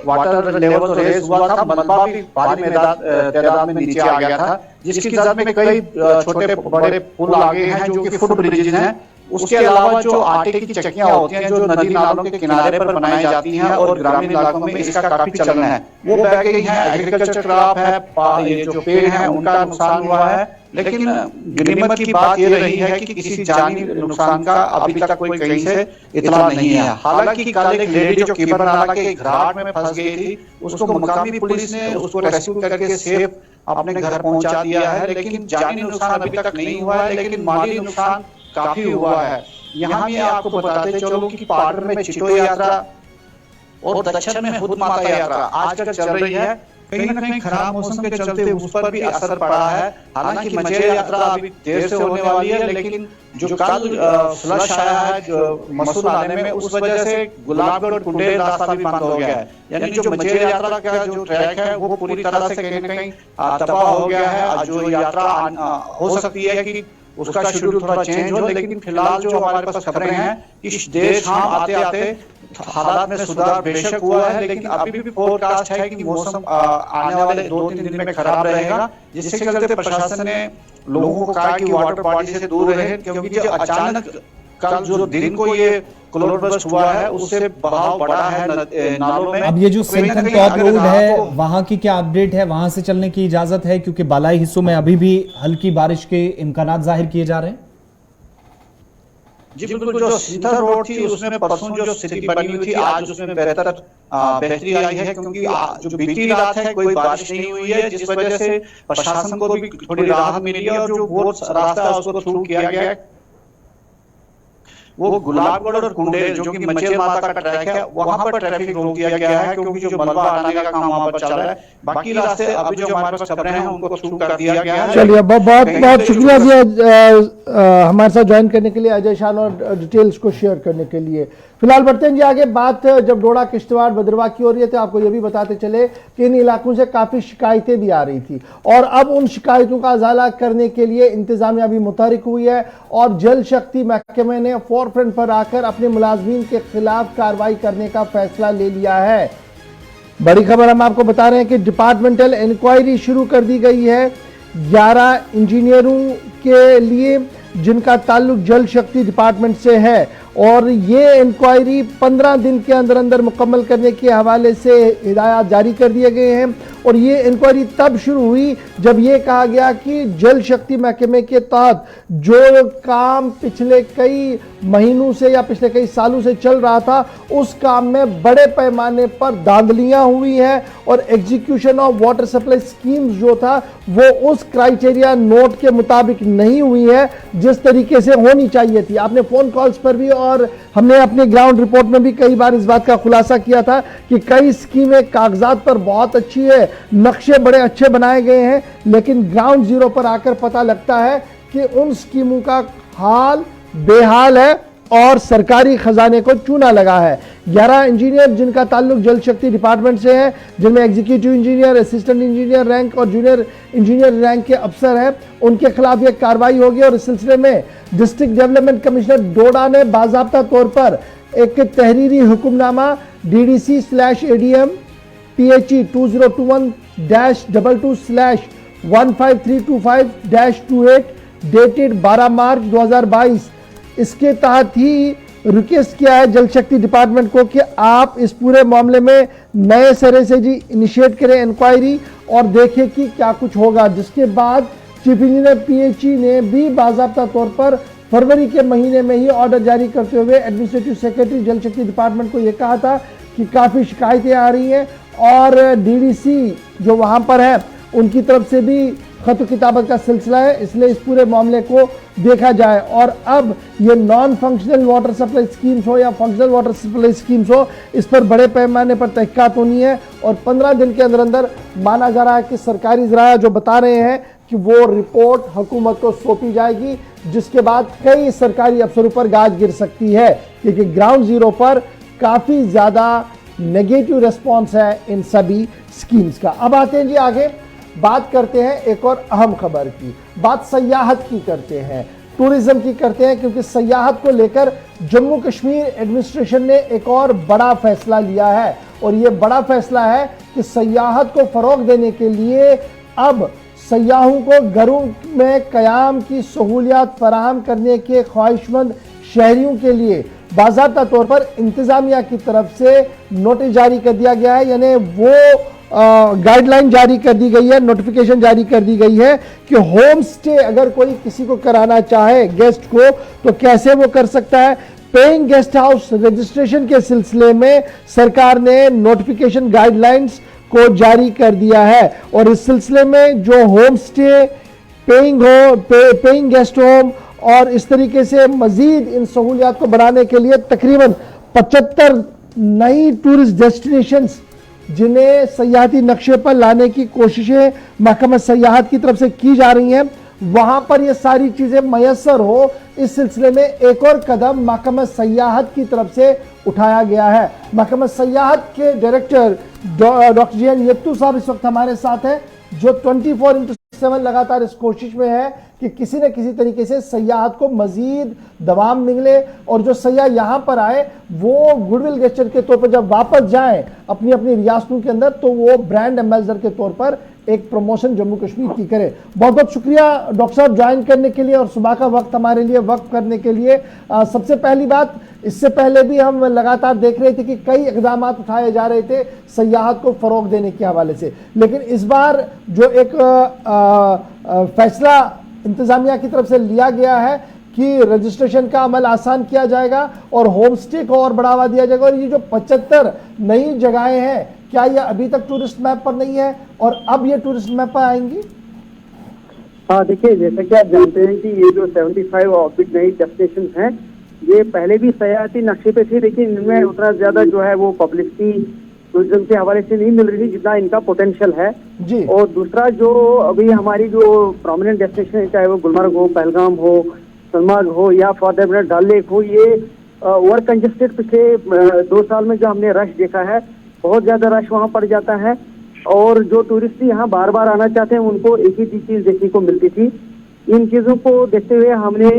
वाटर लेवल तो रेज हुआ था, मलबा भी भारी तादाद में नीचे आ गया था, जिसकी जद में कई छोटे बड़े पुल आगे हैं जो कि फुट ब्रिजेज हैं। उसके अलावा जो आटे की चक्कियां होती हैं जो नदी नालों के किनारे पर बनाई जाती हैं और ग्रामीण इलाकों में इसका काफी चलन है, वो बह गई हैं। एग्रीकल्चर क्रॉप है, ये जो पेड़ हैं उनका नुकसान हुआ है, लेकिन गनीमत की बात ये रही है कि किसी जानी नुकसान का अभी तक कोई कहीं से इतला नहीं है। हालांकि कल एक लेडी जो किबर नाला के घाट में फंस गई थी, उसको मकामी पुलिस ने उसको रेस्क्यू करके सेफ अपने घर पहुंचा दिया है, लेकिन जानी नुकसान अभी तक नहीं हुआ है, लेकिन माली नुकसान काफी हुआ है। यहाँ भी आपको बताते चलो कि पाटर में चिटो यात्रा और दक्षिण में हुद माता यात्रा आजकल चल रही है, कहीं ना कहीं खराब मौसम के चलते उस पर भी असर पड़ा है। हालांकि मचेल यात्रा अभी देर से होने वाली है, लेकिन जो कल फ्लश आया है जो मसूल आने में, उस वजह से गुलाबगढ़ और कुंडेल रास्ता भी बंद हो गया है। यानी जो मचेल यात्रा का जो ट्रैक है वो पूरी तरह से कहीं ना कहीं तबाह हो गया है। जो यात्रा हो सकती है कि उसका शेड्यूल थोड़ा चेंज हो, लेकिन फिलहाल जो हमारे पास खबरें हैं कि देर शाम आते आते हालात में सुधार बेशक हुआ है, लेकिन अभी भी फोरकास्ट है कि मौसम आने वाले 2-3 दिन में खराब रहेगा, जिसके चलते प्रशासन ने लोगों को कहा कि वाटर बॉडी से दूर रहे, क्योंकि जो अचानक कल जो दिन को ये क्लोड बस्ट हुआ है उससे बहाव बढ़ा है नालों में। अब ये जो सिंथन टॉप रोड है वहां की क्या अपडेट है? वहां से चलने की इजाजत है? क्योंकि बालाई हिस्सों में अभी भी हल्की बारिश के इम्कानात जाहिर किए जा रहे हैं। जी बिल्कुल, जो सिंथन रोड थी उसमें परसों जो स्थिति बनी हुई थी आज उसमें बेहतरी आई है, क्योंकि जो बीती रात है कोई बारिश नहीं हुई है, जिस वजह से प्रशासन को भी थोड़ी राहत मिली है। और जो वो रास्ता उसको थ्रू किया गया है वो गुलाबगढ़ और कुंडेर जो कि मचेल माता का ट्रैक है वहां पर ट्रैफिक रोक दिया गया है, क्योंकि जो मलबा हटाने का काम वहां पर चल रहा है। बाकी रास्ते अभी जो हमारे पास खबरें हैं उनको थ्रू कर दिया गया है। चलिए, बहुत बहुत शुक्रिया जी हमारे साथ ज्वाइन करने के लिए, अजय शान, और डिटेल्स को शेयर करने के लिए। फिलहाल बढ़ते हैं जी आगे। बात जब डोडा, किश्तवाड़, भद्रवाह की हो रही है तो आपको ये भी बताते चले कि इन इलाकों से काफ़ी शिकायतें भी आ रही थी और अब उन शिकायतों का अजाला करने के लिए इंतजामिया भी मुतहरिक हुई है और जल शक्ति महकमे ने फोरफ्रंट पर आकर अपने मुलाजमीन के खिलाफ कार्रवाई करने का फैसला ले लिया है। बड़ी खबर हम आपको बता रहे हैं कि डिपार्टमेंटल इंक्वायरी शुरू कर दी गई है 11 इंजीनियरों के लिए जिनका ताल्लुक जल शक्ति डिपार्टमेंट से है, और ये इंक्वायरी 15 दिन के अंदर अंदर मुकम्मल करने के हवाले से हिदायत जारी कर दिए गए हैं। और ये इंक्वायरी तब शुरू हुई जब ये कहा गया कि जल शक्ति महकमे के तहत जो काम पिछले कई महीनों से या पिछले कई सालों से चल रहा था उस काम में बड़े पैमाने पर धांधलियां हुई हैं और execution of water supply schemes जो था वो उस क्राइटेरिया नोट के मुताबिक नहीं हुई है जिस तरीके से होनी चाहिए थी। आपने फोन कॉल्स पर भी और हमने अपने ग्राउंड रिपोर्ट में भी कई बार इस बात का खुलासा किया था कि कई स्कीमें कागजात पर बहुत अच्छी है, नक्शे बड़े अच्छे बनाए गए हैं, लेकिन ग्राउंड जीरो पर आकर पता लगता है कि उन स्कीमों का हाल बेहाल है और सरकारी खजाने को चूना लगा है। 11 इंजीनियर जिनका ताल्लुक जल शक्ति डिपार्टमेंट से है, जिनमें executive engineer, assistant engineer rank और जूनियर इंजीनियर रैंक के अफसर हैं, उनके खिलाफ यह कार्रवाई होगी। और इस सिलसिले में डिस्ट्रिक्ट डेवलपमेंट कमिश्नर डोडा ने बाज़ाब्ता तौर पर एक तहरीरी हुक्मनामा DDC/ADM PHE 2021-22/15325-28 डेटेड 12 मार्च 2022 इसके तहत ही रिक्वेस्ट किया है जल शक्ति डिपार्टमेंट को कि आप इस पूरे मामले में नए सिरे से जी इनिशिएट करें इंक्वायरी और देखें कि क्या कुछ होगा। जिसके बाद चीफ इंजीनियर PHE ने भी बाज़ाब्ता तौर पर फरवरी के महीने में ही ऑर्डर जारी करते हुए एडमिनिस्ट्रेटिव सेक्रेटरी जल शक्ति डिपार्टमेंट को यह कहा था कि काफ़ी शिकायतें आ रही हैं और DDC जो वहाँ पर है उनकी तरफ से भी खत किताबत का सिलसिला है, इसलिए इस पूरे मामले को देखा जाए। और अब ये non functional water supply schemes हो या फंक्शनल वाटर सप्लाई स्कीम्स हो, इस पर बड़े पैमाने पर तहकीकात होनी है और 15 दिन के अंदर अंदर माना जा रहा है कि सरकारी ज़राया जो बता रहे हैं कि वो रिपोर्ट हुकूमत को सौंपी जाएगी, जिसके बाद कई सरकारी अफसरों पर गाज गिर सकती है, क्योंकि ग्राउंड जीरो पर काफ़ी ज़्यादा नेगेटिव रिस्पॉन्स है इन सभी स्कीम्स का। अब आते हैं जी आगे, बात करते हैं एक और अहम खबर की, बात सयाहत की करते हैं, टूरिज्म की करते हैं, क्योंकि सयाहत को लेकर जम्मू कश्मीर एडमिनिस्ट्रेशन ने एक और बड़ा फैसला लिया है। और ये बड़ा फैसला है कि सयाहत को फ़रोग देने के लिए अब सयाहों को घरों में क़याम की सहूलियात फराहम करने के ख्वाहिशमंद शहरियों के लिए बाज़ाब्ता तौर पर इंतज़ामिया की तरफ से नोटिस जारी कर दिया गया है, यानी वो गाइडलाइन जारी कर दी गई है, नोटिफिकेशन जारी कर दी गई है कि होम स्टे अगर कोई किसी को कराना चाहे गेस्ट को तो कैसे वो कर सकता है। पेइंग गेस्ट हाउस रजिस्ट्रेशन के सिलसिले में सरकार ने नोटिफिकेशन गाइडलाइंस को जारी कर दिया है और इस सिलसिले में जो home stay, paying guest home और इस तरीके से मजीद इन सहूलियात को बढ़ाने के लिए तकरीबन 75 नई टूरिस्ट डेस्टिनेशंस जिन्हें सयाहती नक्शे पर लाने की कोशिशें महकमा सयाहत की तरफ से की जा रही हैं, वहां पर ये सारी चीजें मयसर हो, इस सिलसिले में एक और कदम महकमा सयाहत की तरफ से उठाया गया है। महकमा सयाहत के डायरेक्टर डॉक्टर JN येत्तू साहब इस वक्त हमारे साथ हैं, जो 24/7 लगातार इस कोशिश में है कि किसी न किसी तरीके से सयाहत को मजीद दवाम मिले और जो सयाह यहाँ पर आए वो गुडविल गेस्चर के तौर पर जब वापस जाएं अपनी अपनी रियासतों के अंदर तो वो ब्रांड एम्बेसडर के तौर पर एक प्रमोशन जम्मू कश्मीर की करे। बहुत बहुत शुक्रिया डॉक्टर साहब ज्वाइन करने के लिए और सुबह का वक्त हमारे लिए वक्त करने के लिए। सबसे पहली बात, इससे पहले भी हम लगातार देख रहे थे कि कई इकदाम उठाए जा रहे थे सयाहत को फरोग देने के हवाले से, लेकिन इस बार जो एक फैसला इंतजामिया की तरफ से लिया गया है कि रजिस्ट्रेशन का अमल आसान किया जाएगा और होम स्टे को और बढ़ावा दिया जाएगा। और ये जो 75 नई जगहें हैं, क्या ये अभी तक टूरिस्ट मैप पर नहीं है और अब ये टूरिस्ट मैप पर आएंगी? हाँ, देखिए, जैसा कि आप जानते हैं कि ये जो 75 ऑर्बिट नई डेस्टिनेशन हैं, ये पहले भी सयाहती नक्शे पे थे, लेकिन इनमें उतना ज्यादा जो है वो पब्लिसिटी टूरिज्म के हवाले से नहीं मिल रही थी जितना इनका पोटेंशियल है जी। और दूसरा जो अभी हमारी जो प्रोमिनेंट डेस्टिनेशन है, चाहे वो गुलमर्ग हो, पहलगाम हो, सोनमार्ग हो या फॉर डल लेक हो, ये ओवर कंजेस्टेड पिछले 2 साल में जो हमने रश देखा है, बहुत ज्यादा रश वहाँ पड़ जाता है और जो टूरिस्ट यहाँ बार बार आना चाहते हैं उनको एक ही चीज देखने को मिलती थी। इन चीजों को देखते हुए हमने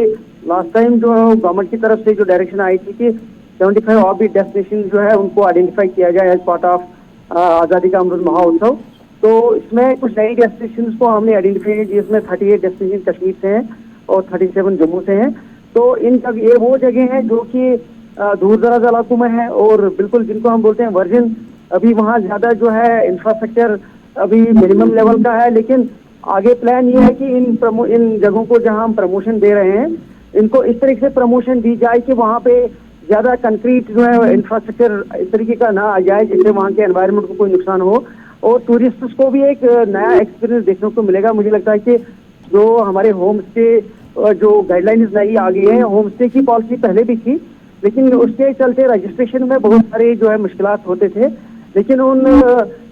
लास्ट टाइम जो गवर्नमेंट की तरफ से जो डायरेक्शन आई थी कि 75 ऑर्बिट डेस्टिनेशन जो है उनको आइडेंटिफाई किया जाए एज पार्ट ऑफ आज़ादी का अमृत महोत्सव। तो इसमें कुछ नई डेस्टिनेशन को हमने आइडेंटिफाई किया, जिसमें 38 डेस्टिनेशन कश्मीर से हैं और 37 जम्मू से हैं। तो ये वो जगह हैं जो कि दूर दराज इलाकों में है और बिल्कुल जिनको हम बोलते हैं वर्जिन, अभी वहाँ ज्यादा जो है इंफ्रास्ट्रक्चर अभी मिनिमम लेवल का है, लेकिन आगे प्लान ये है कि इन जगहों को जहाँ हम प्रमोशन दे रहे हैं, इनको इस तरीके से प्रमोशन दी जाए कि वहाँ पे ज्यादा कंक्रीट जो है इंफ्रास्ट्रक्चर इस तरीके का ना आ जाए जिससे वहाँ के एनवायरनमेंट को कोई नुकसान हो और टूरिस्ट्स को भी एक नया एक्सपीरियंस देखने को मिलेगा। मुझे लगता है कि जो हमारे होम स्टे जो गाइडलाइंस नई आ गई है, होम स्टे की पॉलिसी पहले भी थी, लेकिन उसके चलते रजिस्ट्रेशन में बहुत सारे जो है मुश्किलात होते थे, लेकिन उन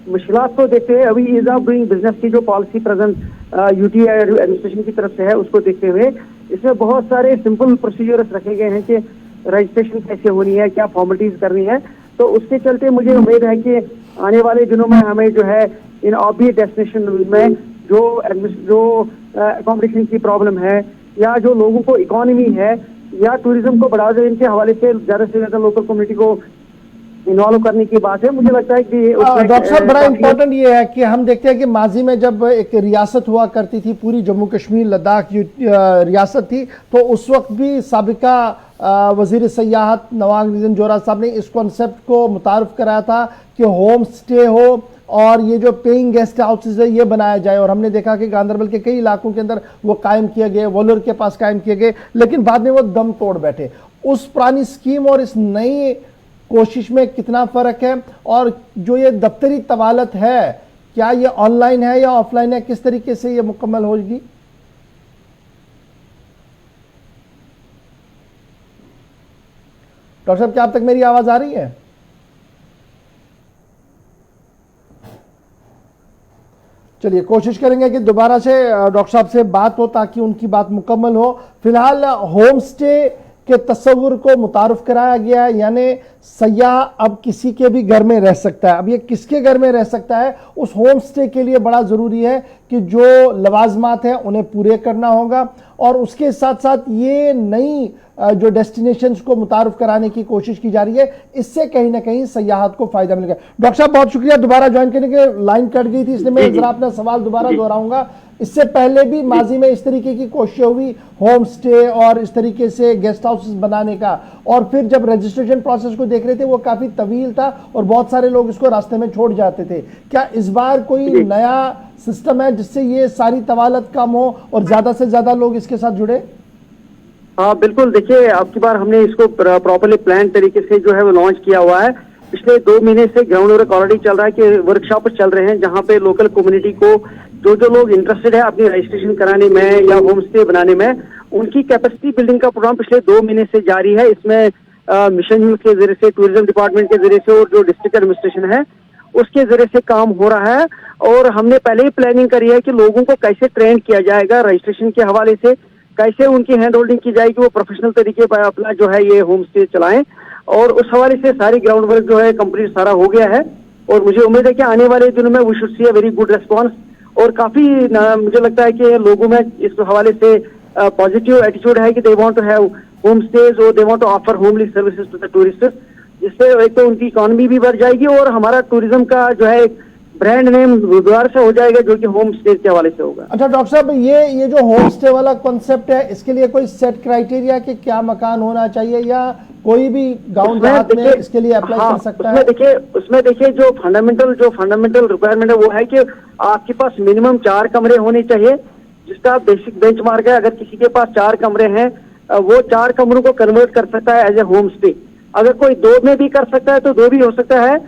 मुश्किलात को देखते हुए अभी ईज ऑफ डूइंग बिजनेस की जो पॉलिसी प्रेजेंट यूटी एडमिनिस्ट्रेशन की तरफ से है, उसको देखते हुए इसमें बहुत सारे सिंपल प्रोसीजर्स रखे गए हैं कि रजिस्ट्रेशन कैसे होनी है, क्या फॉर्मेलिटीज करनी है। तो उसके चलते मुझे उम्मीद है कि आने वाले दिनों में हमें जो है इन ऑब्वियस डेस्टिनेशन में जो अकोमोडेशन की प्रॉब्लम है या जो लोगों को इकोनॉमी है या टूरिज्म को बढ़ावा देने के हवाले से ज्यादा लोकल कम्युनिटी को इन्वॉल्व करने की बात है। मुझे लगता है कि डॉक्टर साहब, बड़ा इंपॉर्टेंट ये है कि हम देखते हैं कि माजी में जब एक रियासत हुआ करती थी, पूरी जम्मू कश्मीर लद्दाख रियासत थी, तो उस वक्त भी साबिका वजीर सयाहत नवाब निज़ाम जोरा साहब ने इस कॉन्सेप्ट को मुतारफ कराया था कि होम स्टे हो और ये जो पेइंग गेस्ट हाउसेज है ये बनाया जाए। और हमने देखा कि गांधरबल के कई इलाकों के अंदर वो कायम किए गए, वोलर के पास कायम किए गए, लेकिन बाद में वो दम तोड़ बैठे। उस पुरानी स्कीम और इस नई कोशिश में कितना फर्क है? और जो ये दफ्तरी तवालत है, क्या ये ऑनलाइन है या ऑफलाइन है? किस तरीके से ये मुकम्मल होगी? डॉक्टर साहब, क्या अब तक मेरी आवाज आ रही है? चलिए, कोशिश करेंगे कि दोबारा से डॉक्टर साहब से बात हो ताकि उनकी बात मुकम्मल हो। फिलहाल होम स्टे के तस्वुर को मुतारुफ कराया गया है, यानी सयाह अब किसी के भी घर में रह सकता है। अब ये किसके घर में रह सकता है, उस होम स्टे के लिए बड़ा ज़रूरी है कि जो लवाजमात हैं उन्हें पूरे करना होगा और उसके साथ साथ ये नई जो डेस्टिनेशंस को मुतारुफ कराने की कोशिश की जा रही है, इससे कहीं ना कहीं सयाहत को फायदा मिलेगा। डॉक्टर साहब, बहुत शुक्रिया दोबारा ज्वाइन करने के। लाइन कट गई थी, इसलिए मैं जरा अपना सवाल दोबारा दोहराऊंगा। इससे पहले भी माजी में इस तरीके की कोशिश हुई होम स्टे और इस तरीके से गेस्ट हाउसेस बनाने का, और फिर जब रजिस्ट्रेशन प्रोसेस को देख रहे थे वो काफी तवील था और बहुत सारे लोग इसको रास्ते में छोड़ जाते थे। क्या इस बार कोई नया सिस्टम है जिससे ये सारी तवालत कम हो और ज्यादा से ज्यादा लोग इसके साथ जुड़े? हाँ बिल्कुल, देखिए अब की बार हमने इसको प्रॉपर्ली प्लान तरीके से जो है वो लॉन्च किया हुआ है। पिछले 2 महीने से ग्राउंड वर्क ऑलरेडी चल रहा है कि वर्कशॉप चल रहे हैं जहाँ पे लोकल कम्युनिटी को जो लोग इंटरेस्टेड है अपनी रजिस्ट्रेशन कराने में या होम स्टे बनाने में, उनकी कैपेसिटी बिल्डिंग का प्रोग्राम पिछले 2 महीने से जारी है। इसमें मिशन यूथ के जरिए से, टूरिज्म डिपार्टमेंट के जरिए से और जो डिस्ट्रिक्ट एडमिनिस्ट्रेशन है उसके जरिए से काम हो रहा है। और हमने पहले ही प्लानिंग करी है कि लोगों को कैसे ट्रेन किया जाएगा रजिस्ट्रेशन के हवाले से, कैसे उनकी हैंड होल्डिंग की जाएगी, वो प्रोफेशनल तरीके पर अपना जो है ये होम स्टे चलाएं। और उस हवाले से सारी ग्राउंड वर्क जो है कंप्लीट सारा हो गया है और मुझे उम्मीद है कि आने वाले दिनों में we should see a very good response. और काफी मुझे लगता है कि लोगों में इस हवाले से पॉजिटिव एटीट्यूड है कि they want to have home stage और they want to offer homely services to the tourist, जिससे एक तो उनकी इकोनॉमी भी बढ़ जाएगी और हमारा टूरिज्म का जो है ब्रांड नेम गुरुद्वारा से हो जाएगा, जो कि होम स्टे के हवाले से होगा। अच्छा डॉक्टर साहब, ये जो होम स्टे वाला कॉन्सेप्ट है, इसके लिए कोई सेट क्राइटेरिया कि क्या मकान होना चाहिए, या कोई भी गांव देहात में इसके लिए अप्लाई कर सकता है? उसमें देखिए जो फंडामेंटल रिक्वायरमेंट है वो है कि आपके पास मिनिमम 4 कमरे होने चाहिए, जिसका बेसिक बेंचमार्क है। अगर किसी के पास 4 कमरे हैं, वो 4 कमरों को कन्वर्ट कर सकता है एज ए होम स्टे। अगर कोई 2 में भी कर सकता है तो 2 भी हो सकता है,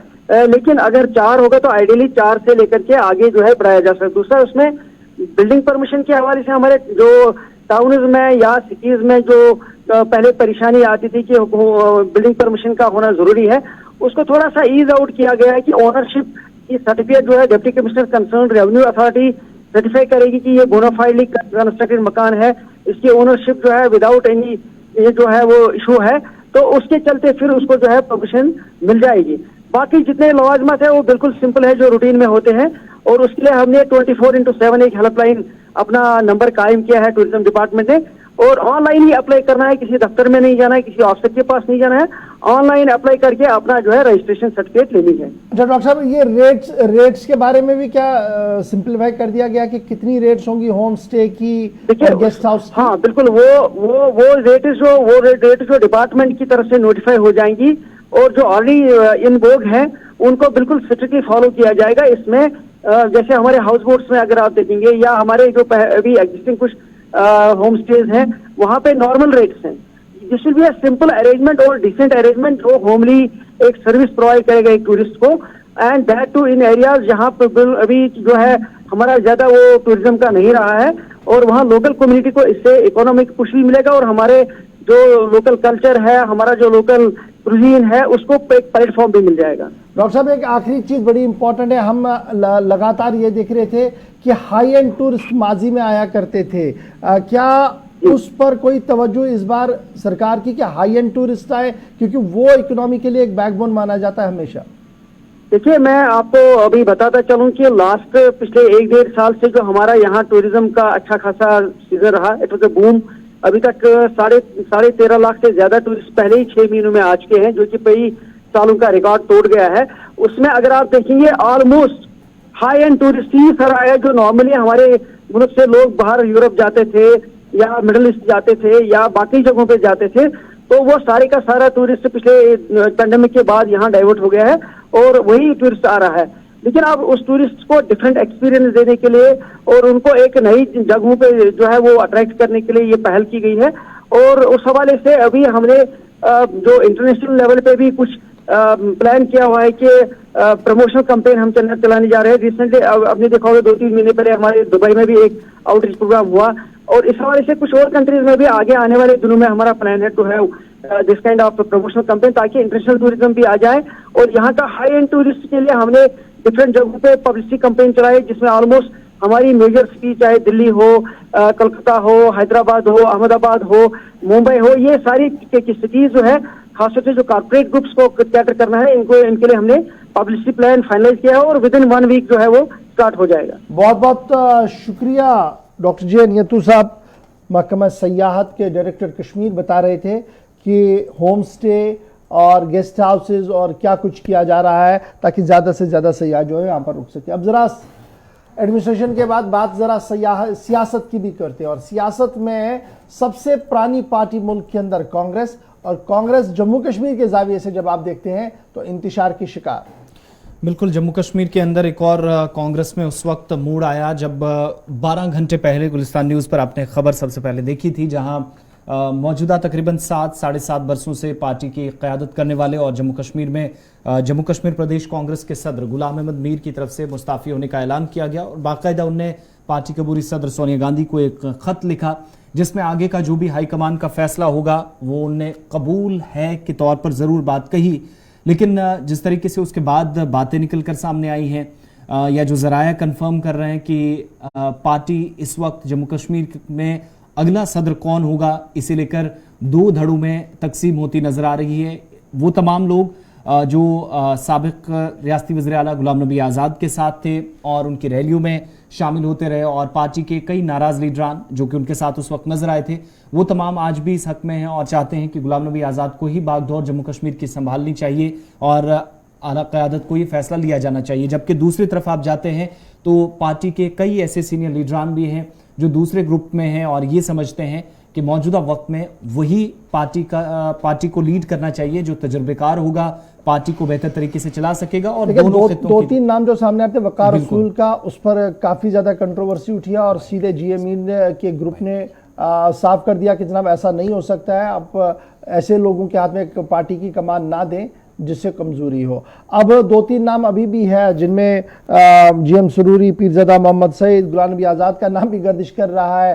लेकिन अगर 4 होगा तो आइडियली 4 से लेकर के आगे जो है बढ़ाया जा सकता है। दूसरा, उसमें बिल्डिंग परमिशन के हवाले से हमारे जो टाउन्स में या सिटीज में जो पहले परेशानी आती थी कि बिल्डिंग परमिशन का होना जरूरी है, उसको थोड़ा सा ईज आउट किया गया है कि ओनरशिप की सर्टिफिकेट जो है deputy commissioner concern revenue authority certify करेगी कि ये बोनाफाइडली कंस्ट्रक्टेड मकान है, इसकी ओनरशिप जो है विदाउट एनी ये जो है वो इशू है, तो उसके चलते फिर उसको जो है परमिशन मिल जाएगी। बाकी जितने लवाजमत है वो बिल्कुल सिंपल है जो रूटीन में होते हैं, और उसके लिए हमने 24x7 एक हेल्पलाइन अपना नंबर कायम किया है टूरिज्म डिपार्टमेंट ने, और ऑनलाइन ही अप्लाई करना है, किसी दफ्तर में नहीं जाना है, किसी ऑफिसर के पास नहीं जाना है, ऑनलाइन अप्लाई करके अपना जो है रजिस्ट्रेशन सर्टिफिकेट लेनी है। अच्छा डॉक्टर साहब, ये रेट्स के बारे में भी क्या सिंप्लीफाई कर दिया गया कि कितनी रेट्स होंगी होम स्टे की और गेस्ट हाउस की? हाँ बिल्कुल, वो रेट जो डिपार्टमेंट की तरफ से नोटिफाई हो जाएंगी, और जो ऑलरेडी इन वोग हैं उनको बिल्कुल स्ट्रिक्टली फॉलो किया जाएगा। इसमें जैसे हमारे हाउस बोट्स में अगर आप देखेंगे, या हमारे जो अभी एग्जिस्टिंग कुछ होम स्टेज हैं, वहाँ पे नॉर्मल रेट्स हैं। This will be a simple arrangement और डिसेंट अरेंजमेंट जो होमली एक सर्विस प्रोवाइड करेगा एक टूरिस्ट को, and that too in areas जहाँ पे अभी जो है हमारा ज्यादा वो टूरिज्म का नहीं रहा है, और वहाँ लोकल कम्युनिटी को इससे इकोनॉमिक पुश भी मिलेगा, और हमारे जो लोकल कल्चर है, हमारा जो लोकल कुजीन है, उसको एक प्लेटफॉर्म भी मिल जाएगा। डॉक्टर साहब, एक आखिरी चीज बड़ी इंपॉर्टेंट है, हम लगातार ये देख रहे थे कि हाई एंड टूरिस्ट माजी में आया करते थे, क्या उस पर कोई तवज्जो इस बार सरकार की कि हाई एंड टूरिस्ट आए, क्योंकि वो इकोनॉमी के लिए एक बैकबोन माना जाता है हमेशा? देखिए, मैं आपको अभी बताता चलूं कि लास्ट पिछले 1-1.5 साल से जो हमारा यहाँ टूरिज्म का अच्छा खासा सीजन रहा, इट वाज अ बूम। अभी तक 13.5 लाख से ज्यादा टूरिस्ट पहले ही 6 महीनों में आ चुके हैं, जो कि कई सालों का रिकॉर्ड तोड़ गया है। उसमें अगर आप देखेंगे almost high and tourist he sir आया, जो नॉर्मली हमारे मुल्क से लोग बाहर यूरोप जाते थे या मिडिल ईस्ट जाते थे या बाकी जगहों पे जाते थे, तो वो सारे का सारा टूरिस्ट पिछले पैंडेमिक के बाद यहाँ डाइवर्ट हो गया है, और वही टूरिस्ट आ रहा है। लेकिन अब उस टूरिस्ट को डिफरेंट एक्सपीरियंस देने के लिए और उनको एक नई जगहों पे जो है वो अट्रैक्ट करने के लिए ये पहल की गई है, और उस हवाले से अभी हमने जो इंटरनेशनल लेवल पे भी कुछ प्लान किया हुआ है कि प्रमोशनल कैंपेन हम चलाने जा रहे हैं। रिसेंटली आपने देखा होगा 2-3 महीने पहले हमारे दुबई में भी एक आउटरीच प्रोग्राम हुआ, और इस हवाले से कुछ और कंट्रीज में भी आगे आने वाले दिनों में हमारा प्लान है to have this kind of promotional campaign, ताकि इंटरनेशनल टूरिज्म भी आ जाए। और यहाँ का हाई एंड टूरिस्ट के लिए हमने डिफरेंट जगहों पे पब्लिसिटी कैंपेन चलाए, जिसमें ऑलमोस्ट हमारी मेजर सिटी चाहे दिल्ली हो, कलकत्ता हो, हैदराबाद हो, अहमदाबाद हो, मुंबई हो, ये सारी सिटीज जो है खासतौर से जो कॉर्पोरेट ग्रुप्स को कैटर करना है, इनके लिए हमने पब्लिसिटी प्लान फाइनलाइज किया है, और विद इन 1 वीक जो है वो स्टार्ट हो जाएगा। बहुत बहुत शुक्रिया डॉक्टर जे नियतू साहब, महकमा सयाहत के डायरेक्टर कश्मीर, बता रहे थे कि होम स्टे और गेस्ट हाउसेज और क्या कुछ किया जा रहा है ताकि ज़्यादा से ज़्यादा सयाह जो है यहाँ पर रुक सके। अब ज़रा एडमिनिस्ट्रेशन के बाद बात ज़रा सियासत की भी करते हैं, और सियासत में सबसे पुरानी पार्टी मुल्क के अंदर कांग्रेस, और कांग्रेस जम्मू कश्मीर के जाविये से जब आप देखते हैं तो इंतशार की शिकार। बिल्कुल, जम्मू कश्मीर के अंदर एक और कांग्रेस में उस वक्त मूड आया जब 12 घंटे पहले गुलिस्तान न्यूज़ पर आपने खबर सबसे पहले देखी थी, जहां मौजूदा तकरीबन 7-7.5 वर्षों से पार्टी की क़यादत करने वाले और जम्मू कश्मीर प्रदेश कांग्रेस के सदर गुलाम अहमद मीर की तरफ से मुस्ताफ़ी होने का ऐलान किया गया, और बाकायदा उनने पार्टी के बुरी सदर सोनिया गांधी को एक खत लिखा, जिसमें आगे का जो भी हाईकमान का फैसला होगा वो उनने कबूल है के तौर पर ज़रूर बात कही। लेकिन जिस तरीके से उसके बाद बातें निकल कर सामने आई हैं, या जो ज़राया कंफर्म कर रहे हैं कि पार्टी इस वक्त जम्मू कश्मीर में अगला सदर कौन होगा, इसे लेकर 2 धड़ों में तकसीम होती नजर आ रही है। वो तमाम लोग जो साबिक रियासती वज़ीर आला गुलाम नबी आज़ाद के साथ थे और उनकी रैलियों में शामिल होते रहे, और पार्टी के कई नाराज़ लीडरान जो कि उनके साथ उस वक्त नजर आए थे, वो तमाम आज भी इस हक में हैं और चाहते हैं कि गुलाम नबी आज़ाद को ही बागडोर जम्मू कश्मीर की संभालनी चाहिए, और आला क़यादत को ये फैसला लिया जाना चाहिए। जबकि दूसरी तरफ आप जाते हैं तो पार्टी के कई ऐसे सीनियर लीडरान भी हैं जो दूसरे ग्रुप में हैं और ये समझते हैं कि मौजूदा वक्त में वही पार्टी को लीड करना चाहिए जो तजुर्बेकार होगा, पार्टी को बेहतर तरीके से चला सकेगा। और दो तीन नाम जो सामने आते हैं, वकार रसूल का, उस पर काफी ज्यादा कंट्रोवर्सी उठी है और सीधे GME के ग्रुप ने साफ कर दिया कि जनाब ऐसा नहीं हो सकता है, आप ऐसे लोगों के हाथ में एक पार्टी की कमान ना दें जिससे कमजोरी हो। अब 2-3 नाम अभी भी है जिनमें GM सुरूरी, पीरज़ादा मोहम्मद सईद, गुलाम नबी आज़ाद का नाम भी गर्दिश कर रहा है।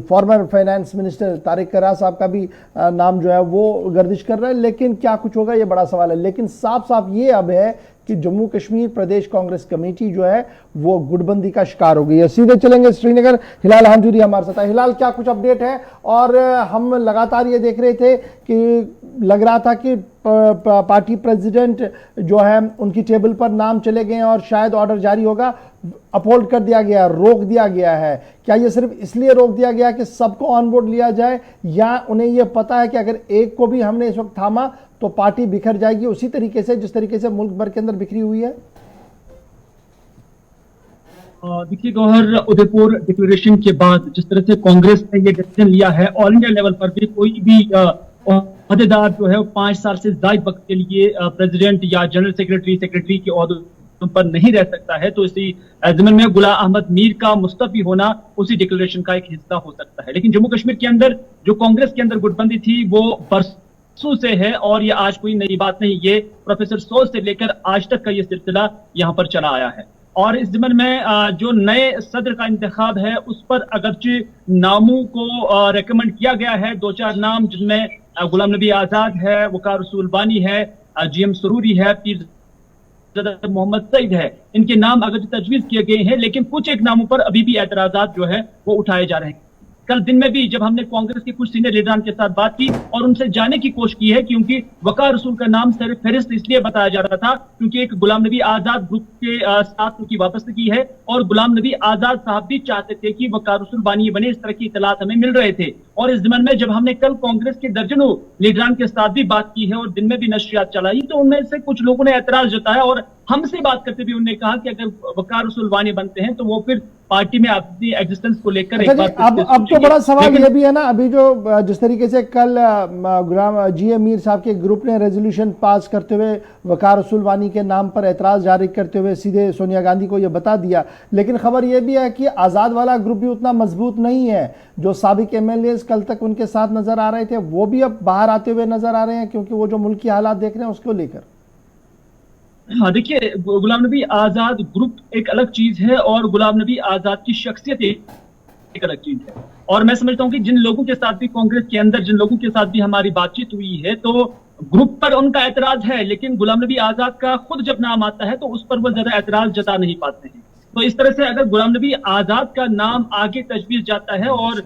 फॉर्मर फाइनेंस मिनिस्टर तारिक करार साहब का भी नाम जो है वो गर्दिश कर रहा है। लेकिन क्या कुछ होगा ये बड़ा सवाल है। लेकिन साफ साफ ये अब है कि जम्मू कश्मीर प्रदेश कांग्रेस कमेटी जो है वो गुटबंदी का शिकार हो गई है। सीधे चलेंगे श्रीनगर, हिलाल हांजूरी हमारे साथ है। हिलाल, क्या कुछ अपडेट है? और हम लगातार ये देख रहे थे कि लग रहा था कि पार्टी प्रेसिडेंट जो है उनकी टेबल पर नाम चले गए और शायद ऑर्डर जारी होगा, अपहोल्ड कर दिया गया, रोक दिया गया है। क्या ये सिर्फ इसलिए रोक दिया गया कि सबको ऑन बोर्ड लिया जाए, या उन्हें ये पता है कि अगर एक को भी हमने इस वक्त थामा तो पार्टी बिखर जाएगी उसी तरीके से जिस तरीके से मुल्क भर के अंदर बिखरी हुई है? देखिए गौहर, उदयपुर डिक्लेरेशन के बाद जिस तरह से कांग्रेस ने ये डिसीजन लिया है, ऑल इंडिया लेवल पर भी कोई भी अहदेदार जो है 5 साल से ज्यादा वक्त के लिए प्रेसिडेंट या जनरल सेक्रेटरी के ओहदों पर नहीं रह सकता है। तो इसी जमीन में गुलाम अहमद मीर का मुस्तफी होना उसी डिक्लेरेशन का एक हिस्सा हो सकता है। लेकिन जम्मू कश्मीर के अंदर जो कांग्रेस के अंदर गुटबंदी थी वो बरसों से है और ये आज कोई नई बात नहीं। ये प्रोफेसर सोल से लेकर आज तक का ये सिलसिला यहाँ पर चला आया है। और इस जमन में जो नए सदर का इंतखाब है उस पर अगरचे नामों को रेकमेंड किया गया है, 2-4 नाम जिनमें गुलाम नबी आजाद है, वकार रसूल वानी है, GM सुरूरी है, पीरज़ादा मोहम्मद सईद है। इनके नाम अगर तजवीज किए गए हैं, लेकिन कुछ एक नामों पर अभी भी एतराजात जो है वो उठाए जा रहे हैं। कल दिन में भी जब हमने कांग्रेस के कुछ सीनियर लीडरान के साथ बात की और उनसे जानने की कोशिश की है, क्योंकि वकार रसूल का नाम सिर्फ फहरिस्त इसलिए बताया जा रहा था क्योंकि एक गुलाम नबी आजाद ग्रुप के साथ उनकी वापसी है और गुलाम नबी आजाद साहब भी चाहते थे कि वकार रसूल बानी बने। इस तरह की इतलात हमें मिल रहे थे। और इस जमन में जब हमने कल कांग्रेस के दर्जनों लीडरान के साथ भी बात की है और दिन में भी नशरियात चलाई, तो उनमें से कुछ लोगों ने एतराज जताया और हमसे बात करते भी उन्होंने कहा कि अगर वकार रसूल वानी बनते हैं तो वो फिर पार्टी में अपनी एग्जिस्टेंस को लेकर एक बार अब तो बड़ा सवाल ये भी है ना, अभी जो जिस तरीके से कल गुलाम GM मीर साहब के ग्रुप ने रेजोल्यूशन पास करते हुए वकार रसूल वानी के नाम पर एतराज जारी करते हुए सीधे सोनिया गांधी को ये बता दिया, लेकिन खबर ये भी है कि आज़ाद वाला ग्रुप भी उतना मजबूत नहीं है। जो साबिक MLAs कल तक उनके साथ नजर आ रहे थे वो भी अब बाहर आते हुए नजर आ रहे हैं, क्योंकि वो जो मुल्क की हालात देख रहे हैं उसको लेकर। हाँ देखिए, गुलाम नबी आजाद ग्रुप एक अलग चीज है और गुलाम नबी आजाद की शख्सियत एक अलग चीज है। और मैं समझता हूँ कि जिन लोगों के साथ भी कांग्रेस के अंदर जिन लोगों के साथ भी हमारी बातचीत हुई है तो ग्रुप पर उनका एतराज है, लेकिन गुलाम नबी आजाद का खुद जब नाम आता है तो उस पर वो ज्यादा एतराज जता नहीं पाते हैं। तो इस तरह से अगर गुलाम नबी आजाद का नाम आगे तजवीज जाता है और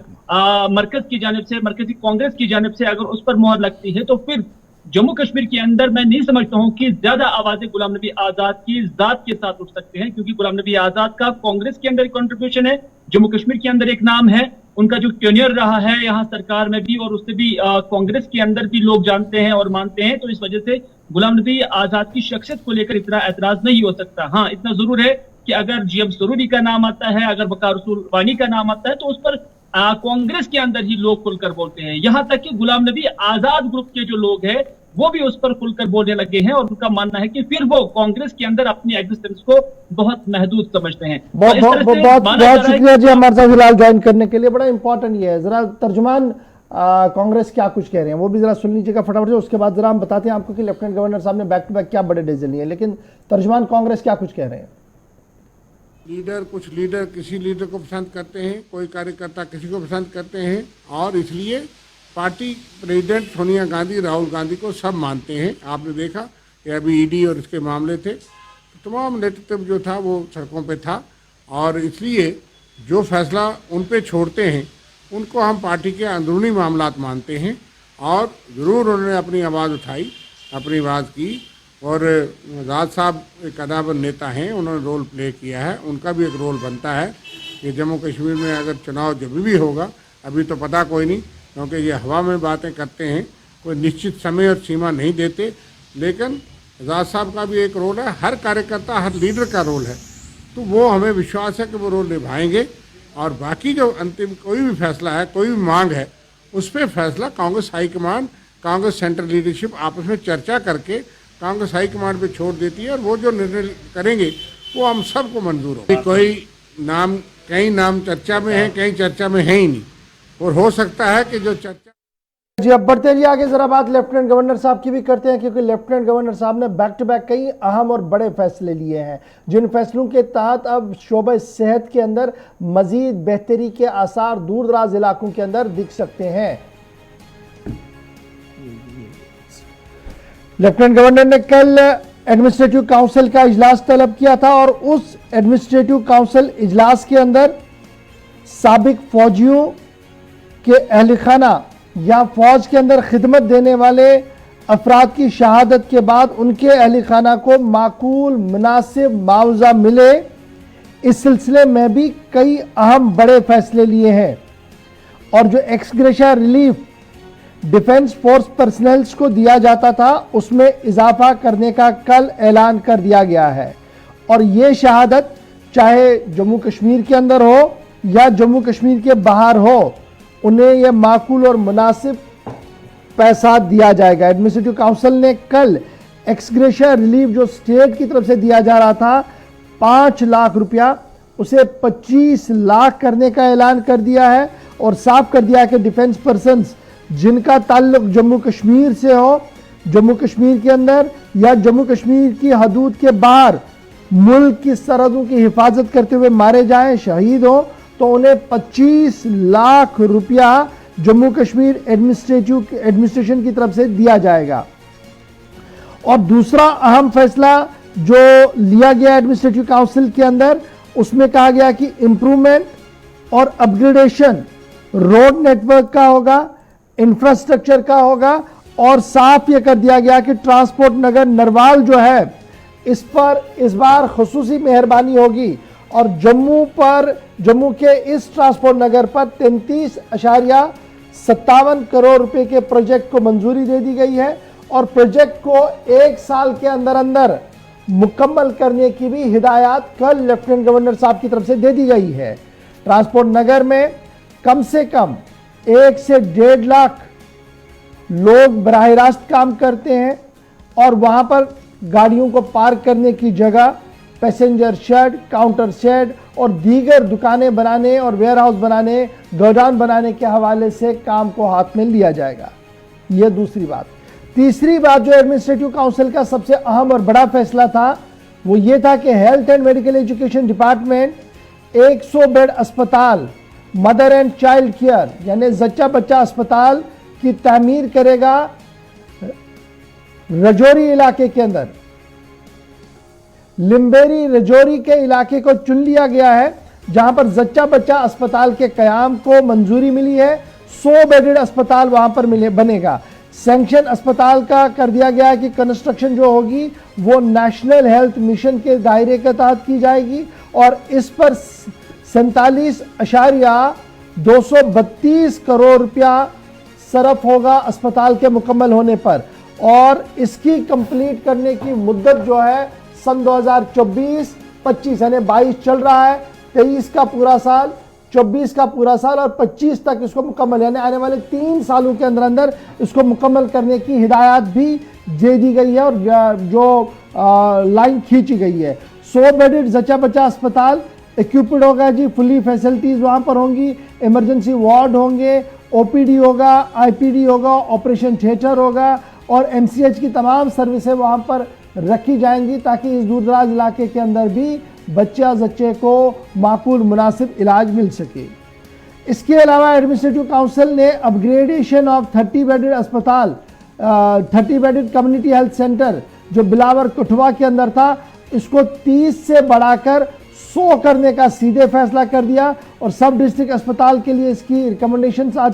मरकज की जानिब से, मरकजी कांग्रेस की जानिब से अगर उस पर मोहर लगती है तो फिर जम्मू कश्मीर के अंदर मैं नहीं समझता हूं कि ज्यादा आवाजें गुलाम नबी आजाद की जात के साथ उठ सकते हैं, क्योंकि गुलाम नबी आजाद का कांग्रेस के अंदर कंट्रीब्यूशन है, जम्मू कश्मीर के अंदर एक नाम है, उनका जो टेन्योर रहा है यहाँ सरकार में भी और उससे भी कांग्रेस के अंदर भी लोग जानते हैं और मानते हैं। तो इस वजह से गुलाम नबी आजाद की शख्सियत को लेकर इतना एतराज नहीं हो सकता। हाँ, इतना जरूर है कि अगर GM सुरूरी का नाम आता है, अगर वकार रसूल वानी का नाम आता है तो उस पर कांग्रेस के अंदर ही लोग खुलकर बोलते हैं। यहाँ तक कि गुलाम नबी आजाद ग्रुप के जो लोग हैं वो भी उस पर खुलकर बोलने लगे हैं और उनका मानना है कि फिर वो कांग्रेस के अंदर अपनी एग्जिस्टेंस को बहुत महदूद समझते हैं। बहुत शुक्रिया जी हमारे साथ फिलहाल ज्वाइन करने के लिए। बड़ा इंपॉर्टेंट ये है, जरा तर्जुमान कांग्रेस क्या कुछ कह रहे हैं वो भी जरा सुन लीजिएगा फटाफट से, उसके बाद जरा हम बताते हैं आपको कि लेफ्टिनेंट गवर्नर साहब ने बैक टू बैक क्या बड़े डिसीजन लिए। लेकिन तर्जुमान कांग्रेस क्या कुछ कह रहे हैं। कुछ लीडर किसी लीडर को पसंद करते हैं, कोई कार्यकर्ता किसी को पसंद करते हैं और इसलिए पार्टी प्रेसिडेंट सोनिया गांधी, राहुल गांधी को सब मानते हैं। आपने देखा कि अभी ED और इसके मामले थे, तो तमाम नेतृत्व जो था वो सड़कों पे था और इसलिए जो फैसला उन पे छोड़ते हैं उनको हम पार्टी के अंदरूनी मामलात मानते हैं। और ज़रूर उन्होंने अपनी आवाज़ उठाई, अपनी बात की और आज़ाद साहब एक अदाबर नेता हैं, उन्होंने रोल प्ले किया है, उनका भी एक रोल बनता है कि जम्मू कश्मीर में अगर चुनाव जब भी होगा, अभी तो पता कोई नहीं क्योंकि ये हवा में बातें करते हैं, कोई निश्चित समय और सीमा नहीं देते, लेकिन आज़ाद साहब का भी एक रोल है, हर कार्यकर्ता हर लीडर का रोल है, तो वो हमें विश्वास है कि वो रोल निभाएंगे। और बाकी जो अंतिम कोई भी फैसला है, कोई भी मांग है, उस पर फैसला Congress high command, Congress central leadership आपस में चर्चा करके कांग्रेस हाईकमान पे छोड़ देती है, और वो जो निर्णय करेंगे वो हम सबको मंजूर हो। कोई नाम, कई नाम चर्चा में है, कई चर्चा में है ही नहीं, और हो सकता है कि जो चर्चा। जी अब बढ़ते हैं आगे, जरा बात लेफ्टिनेंट गवर्नर साहब की भी करते हैं, क्योंकि लेफ्टिनेंट गवर्नर साहब ने बैक टू बैक कई अहम और बड़े फैसले लिए हैं, जिन फैसलों के तहत अब शोबे सेहत के अंदर मजीद बेहतरी के आसार दूर दराज इलाकों के अंदर दिख सकते हैं। लेफ्टिनेंट गवर्नर ने कल एडमिनिस्ट्रेटिव काउंसिल का इजलास तलब किया था, और उस एडमिनिस्ट्रेटिव काउंसिल इजलास के अंदर साबिक फौजियों के अहल खाना या फौज के अंदर खिदमत देने वाले अफराद की शहादत के बाद उनके अहल खाना को माकूल मुनासिब मुआवजा मिले, इस सिलसिले में भी कई अहम बड़े फैसले लिए हैं। और जो ex gratia relief defence force personnels को दिया जाता था, उसमें इजाफा करने का कल ऐलान कर दिया गया है। और ये शहादत चाहे जम्मू कश्मीर के अंदर हो या जम्मू कश्मीर के बाहर हो, उन्हें यह माकूल और मुनासिब पैसा दिया जाएगा। एडमिनिस्ट्रेटिव काउंसिल ने कल एक्सग्रेशिया रिलीफ जो स्टेट की तरफ से दिया जा रहा था 5 लाख रुपया, उसे 25 लाख करने का ऐलान कर दिया है, और साफ कर दिया है कि डिफेंस पर्सन्स जिनका ताल्लुक जम्मू कश्मीर से हो, जम्मू कश्मीर के अंदर या जम्मू कश्मीर की हदूद के बाहर मुल्क की सरहदों की हिफाजत करते हुए मारे जाएं, शहीद हो, तो उन्हें 25 लाख रुपया जम्मू कश्मीर एडमिनिस्ट्रेशन की तरफ से दिया जाएगा। और दूसरा अहम फैसला जो लिया गया एडमिनिस्ट्रेटिव काउंसिल के अंदर, उसमें कहा गया कि इंप्रूवमेंट और अपग्रेडेशन रोड नेटवर्क का होगा, इंफ्रास्ट्रक्चर का होगा, और साफ यह कर दिया गया कि ट्रांसपोर्ट नगर नरवाल जो है, इस पर इस बार खुसूसी मेहरबानी होगी, और जम्मू के इस ट्रांसपोर्ट नगर पर 33.57 करोड़ रुपए के प्रोजेक्ट को मंजूरी दे दी गई है, और प्रोजेक्ट को 1 साल के अंदर अंदर मुकम्मल करने की भी हिदायत कल लेफ्टिनेंट गवर्नर साहब की तरफ से दे दी गई है। ट्रांसपोर्ट नगर में कम से कम 1 से 1.5 लाख लोग बराह रास्त काम करते हैं, और वहां पर गाड़ियों को पार्क करने की जगह, पैसेंजर शेड, काउंटर शेड और दीगर दुकानें बनाने और वेयरहाउस बनाने, गोडाउन बनाने के हवाले से काम को हाथ में लिया जाएगा। यह दूसरी बात। तीसरी बात जो एडमिनिस्ट्रेटिव काउंसिल का सबसे अहम और बड़ा फैसला था, वो ये था कि health and medical education department 100 bed अस्पताल, मदर एंड चाइल्ड केयर यानी जच्चा बच्चा अस्पताल की तामीर करेगा रजौरी इलाके के अंदर। लिम्बेरी रजौरी के इलाके को चुन लिया गया है, जहां पर जच्चा बच्चा अस्पताल के कयाम को मंजूरी मिली है। 100 बेडेड अस्पताल वहां पर बनेगा। सैंक्शन अस्पताल का कर दिया गया है कि कंस्ट्रक्शन जो होगी वो नेशनल हेल्थ मिशन के दायरे के तहत की जाएगी, और इस पर 47.232 करोड़ रुपया सरफ होगा अस्पताल के मुकम्मल होने पर। और इसकी कंप्लीट करने की मुद्दत जो है सन 2024-25 यानी 22 चल रहा है, 23 का पूरा साल, 24 का पूरा साल और 25 तक इसको मुकम्मल, यानी आने वाले 3 सालों के अंदर अंदर इसको मुकम्मल करने की हिदायत भी दे दी गई है, और जो लाइन खींची गई है। 100 बेडेड जच्चा बच्चा अस्पताल इक्विप्ड होगा जी, फुली फैसिलिटीज वहां पर होंगी, इमरजेंसी वार्ड होंगे, ओपीडी होगा, आईपीडी होगा, ऑपरेशन थिएटर होगा, और एमसीएच की तमाम सर्विसें वहां पर रखी जाएंगी, ताकि इस दूरदराज इलाके के अंदर भी बच्चे को माकूल मुनासिब इलाज मिल सके। इसके अलावा एडमिनिस्ट्रेटिव काउंसिल ने अपग्रेडेशन ऑफ 30 बेडेड अस्पताल, 30 बेडेड कम्युनिटी हेल्थ सेंटर जो बिलावर कठुआ के अंदर था, इसको 30 से बढ़ाकर 100 करने का सीधे फैसला कर दिया, और सब डिस्ट्रिक्ट अस्पताल के लिए इसकी रिकमेंडेशंस आई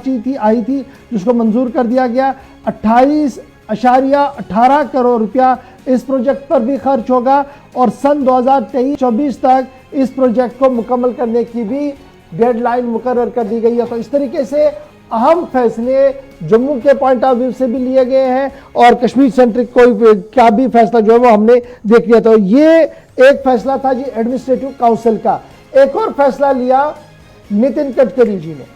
थी जिसको मंजूर कर दिया गया। 28.18 करोड़ रुपया इस प्रोजेक्ट पर भी खर्च होगा, और सन 2023-24 तक इस प्रोजेक्ट को मुकम्मल करने की भी डेडलाइन मुकर्रर कर दी गई है। तो इस तरीके से अहम फैसले जम्मू के पॉइंट ऑफ व्यू से भी लिए गए हैं और कश्मीर सेंट्रिक कोई क्या भी फैसला जो है वो हमने देख लिया। तो ये एक फैसला था जी एडमिनिस्ट्रेटिव काउंसिल का। एक और फैसला लिया नितिन गडकरी जी ने।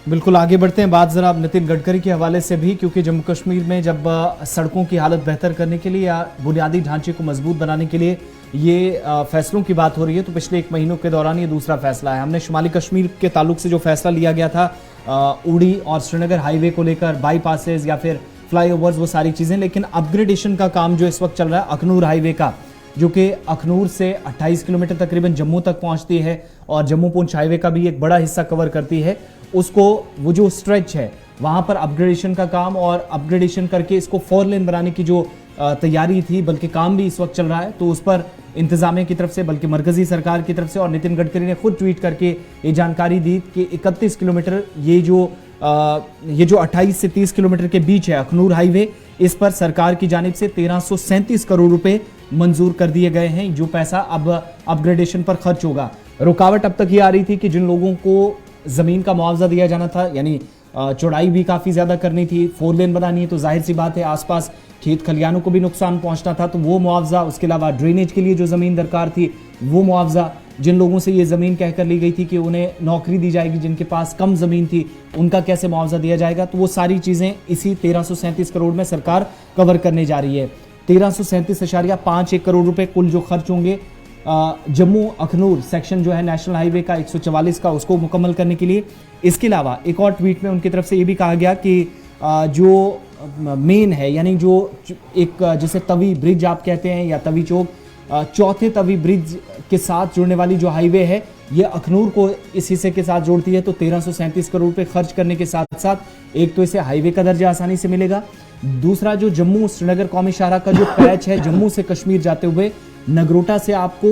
बिल्कुल, आगे बढ़ते हैं बात जरा नितिन गडकरी के हवाले से भी, क्योंकि जम्मू कश्मीर में जब सड़कों की हालत बेहतर करने के लिए या बुनियादी ढांचे को मजबूत बनाने के लिए ये फैसलों की बात हो रही है, तो पिछले 1 महीनों के दौरान ये दूसरा फैसला है। हमने शुमाली कश्मीर के ताल्लुक से जो फैसला लिया गया था उड़ी और श्रीनगर हाईवे को लेकर, बाईपासेस या फिर फ्लाईओवर्स, वो सारी चीजें, लेकिन अपग्रेडेशन का काम जो इस वक्त चल रहा है अखनूर हाईवे का, जो कि अखनूर से 28 किलोमीटर तकरीबन जम्मू तक पहुंचती है और जम्मू पुंछ हाईवे का भी एक बड़ा हिस्सा कवर करती है, उसको वो जो स्ट्रेच है वहां पर अपग्रेडेशन का काम और अपग्रेडेशन करके इसको 4 लेन बनाने की जो तैयारी थी, बल्कि काम भी इस वक्त चल रहा है, तो उस पर इंतजामिया की तरफ से, बल्कि मरकजी सरकार की तरफ से, और नितिन गडकरी ने खुद ट्वीट करके ये जानकारी दी कि 31 किलोमीटर ये जो 28 से 30 किलोमीटर के बीच है अखनूर हाईवे, इस पर सरकार की जानिब से 1337 करोड़ रुपए मंजूर कर दिए गए हैं। जो पैसा अब अपग्रेडेशन पर खर्च होगा। रुकावट अब तक ये आ रही थी कि जिन लोगों को जमीन का मुआवजा दिया जाना था, यानी चौड़ाई भी काफी ज्यादा करनी थी, 4 लेन बनानी है, तो जाहिर सी बात है आसपास खेत खलियानों को भी नुकसान पहुंचना था, तो वो मुआवजा, उसके अलावा ड्रेनेज के लिए जो जमीन दरकार थी वो मुआवजा, जिन लोगों से ये जमीन कहकर ली गई थी कि उन्हें नौकरी दी जाएगी, जिनके पास कम जमीन थी उनका कैसे मुआवजा दिया जाएगा, तो वो सारी चीजें इसी 1337 करोड़ में सरकार कवर करने जा रही है। 1337.51 करोड़ रुपए कुल जो खर्च होंगे जम्मू अखनूर सेक्शन जो है नेशनल हाईवे का 144 का, उसको मुकम्मल करने के लिए। इसके अलावा एक और ट्वीट में उनकी तरफ से ये भी कहा गया कि जो मेन है, यानी जो एक जिसे तवी ब्रिज आप कहते हैं या तवी चौक, चौथे तवी ब्रिज के साथ जुड़ने वाली जो हाईवे है, ये अखनूर को इस हिस्से के साथ जोड़ती है, तो 1337 करोड़ रुपए खर्च करने के साथ साथ एक तो इसे हाईवे का दर्जा आसानी से मिलेगा, दूसरा जो जम्मू श्रीनगर कौमी शाहरा का जो पैच है जम्मू से कश्मीर जाते हुए, नगरोटा से आपको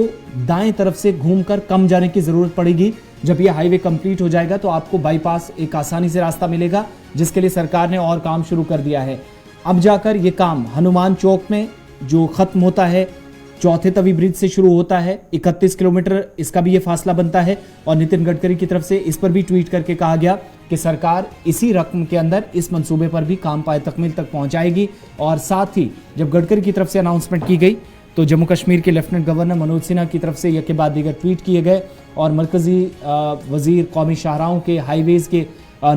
दाएं तरफ से घूमकर कम जाने की जरूरत पड़ेगी। जब यह हाईवे कंप्लीट हो जाएगा तो आपको बाईपास एक आसानी से रास्ता मिलेगा, जिसके लिए सरकार ने और काम शुरू कर दिया है। अब जाकर यह काम हनुमान चौक में जो खत्म होता है, चौथे तवी ब्रिज से शुरू होता है, 31 किलोमीटर इसका भी ये फासला बनता है। और नितिन गडकरी की तरफ से इस पर भी ट्वीट करके कहा गया कि सरकार इसी रकम के अंदर इस मंसूबे पर भी काम पाए तकमील तक पहुंचाएगी। और साथ ही जब गडकरी की तरफ से अनाउंसमेंट की गई तो जम्मू कश्मीर के लेफ्टिनेंट गवर्नर मनोज सिन्हा की तरफ से यह के बाद दीगर ट्वीट किए गए और मरकजी वजीर कौमी शाहराहों के हाईवेज के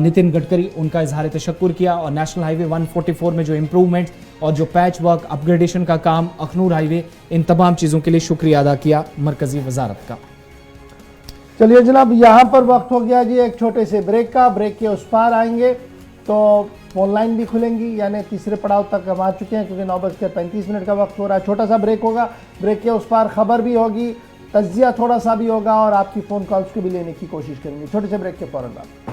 नितिन गडकरी, उनका इजहार तशक्कुर किया। और नेशनल हाईवे 144 में जो इम्प्रूवमेंट और जो पैच वर्क अपग्रेडेशन का काम, अखनूर हाईवे, इन तमाम चीज़ों के लिए शुक्रिया अदा किया मरकजी वजारत का। चलिए जनाब, यहाँ पर वक्त हो गया जी एक छोटे से ब्रेक का। ब्रेक के उस पार आएंगे तो फोन लाइन भी खुलेंगी, यानी तीसरे पड़ाव तक हम आ चुके हैं क्योंकि 9:35 का वक्त हो रहा है। छोटा सा ब्रेक होगा, ब्रेक के उस पार खबर भी होगी, तज्जिया थोड़ा सा भी होगा और आपकी फ़ोन कॉल्स को भी लेने की कोशिश करेंगे। छोटे से ब्रेक के फौरन बाद।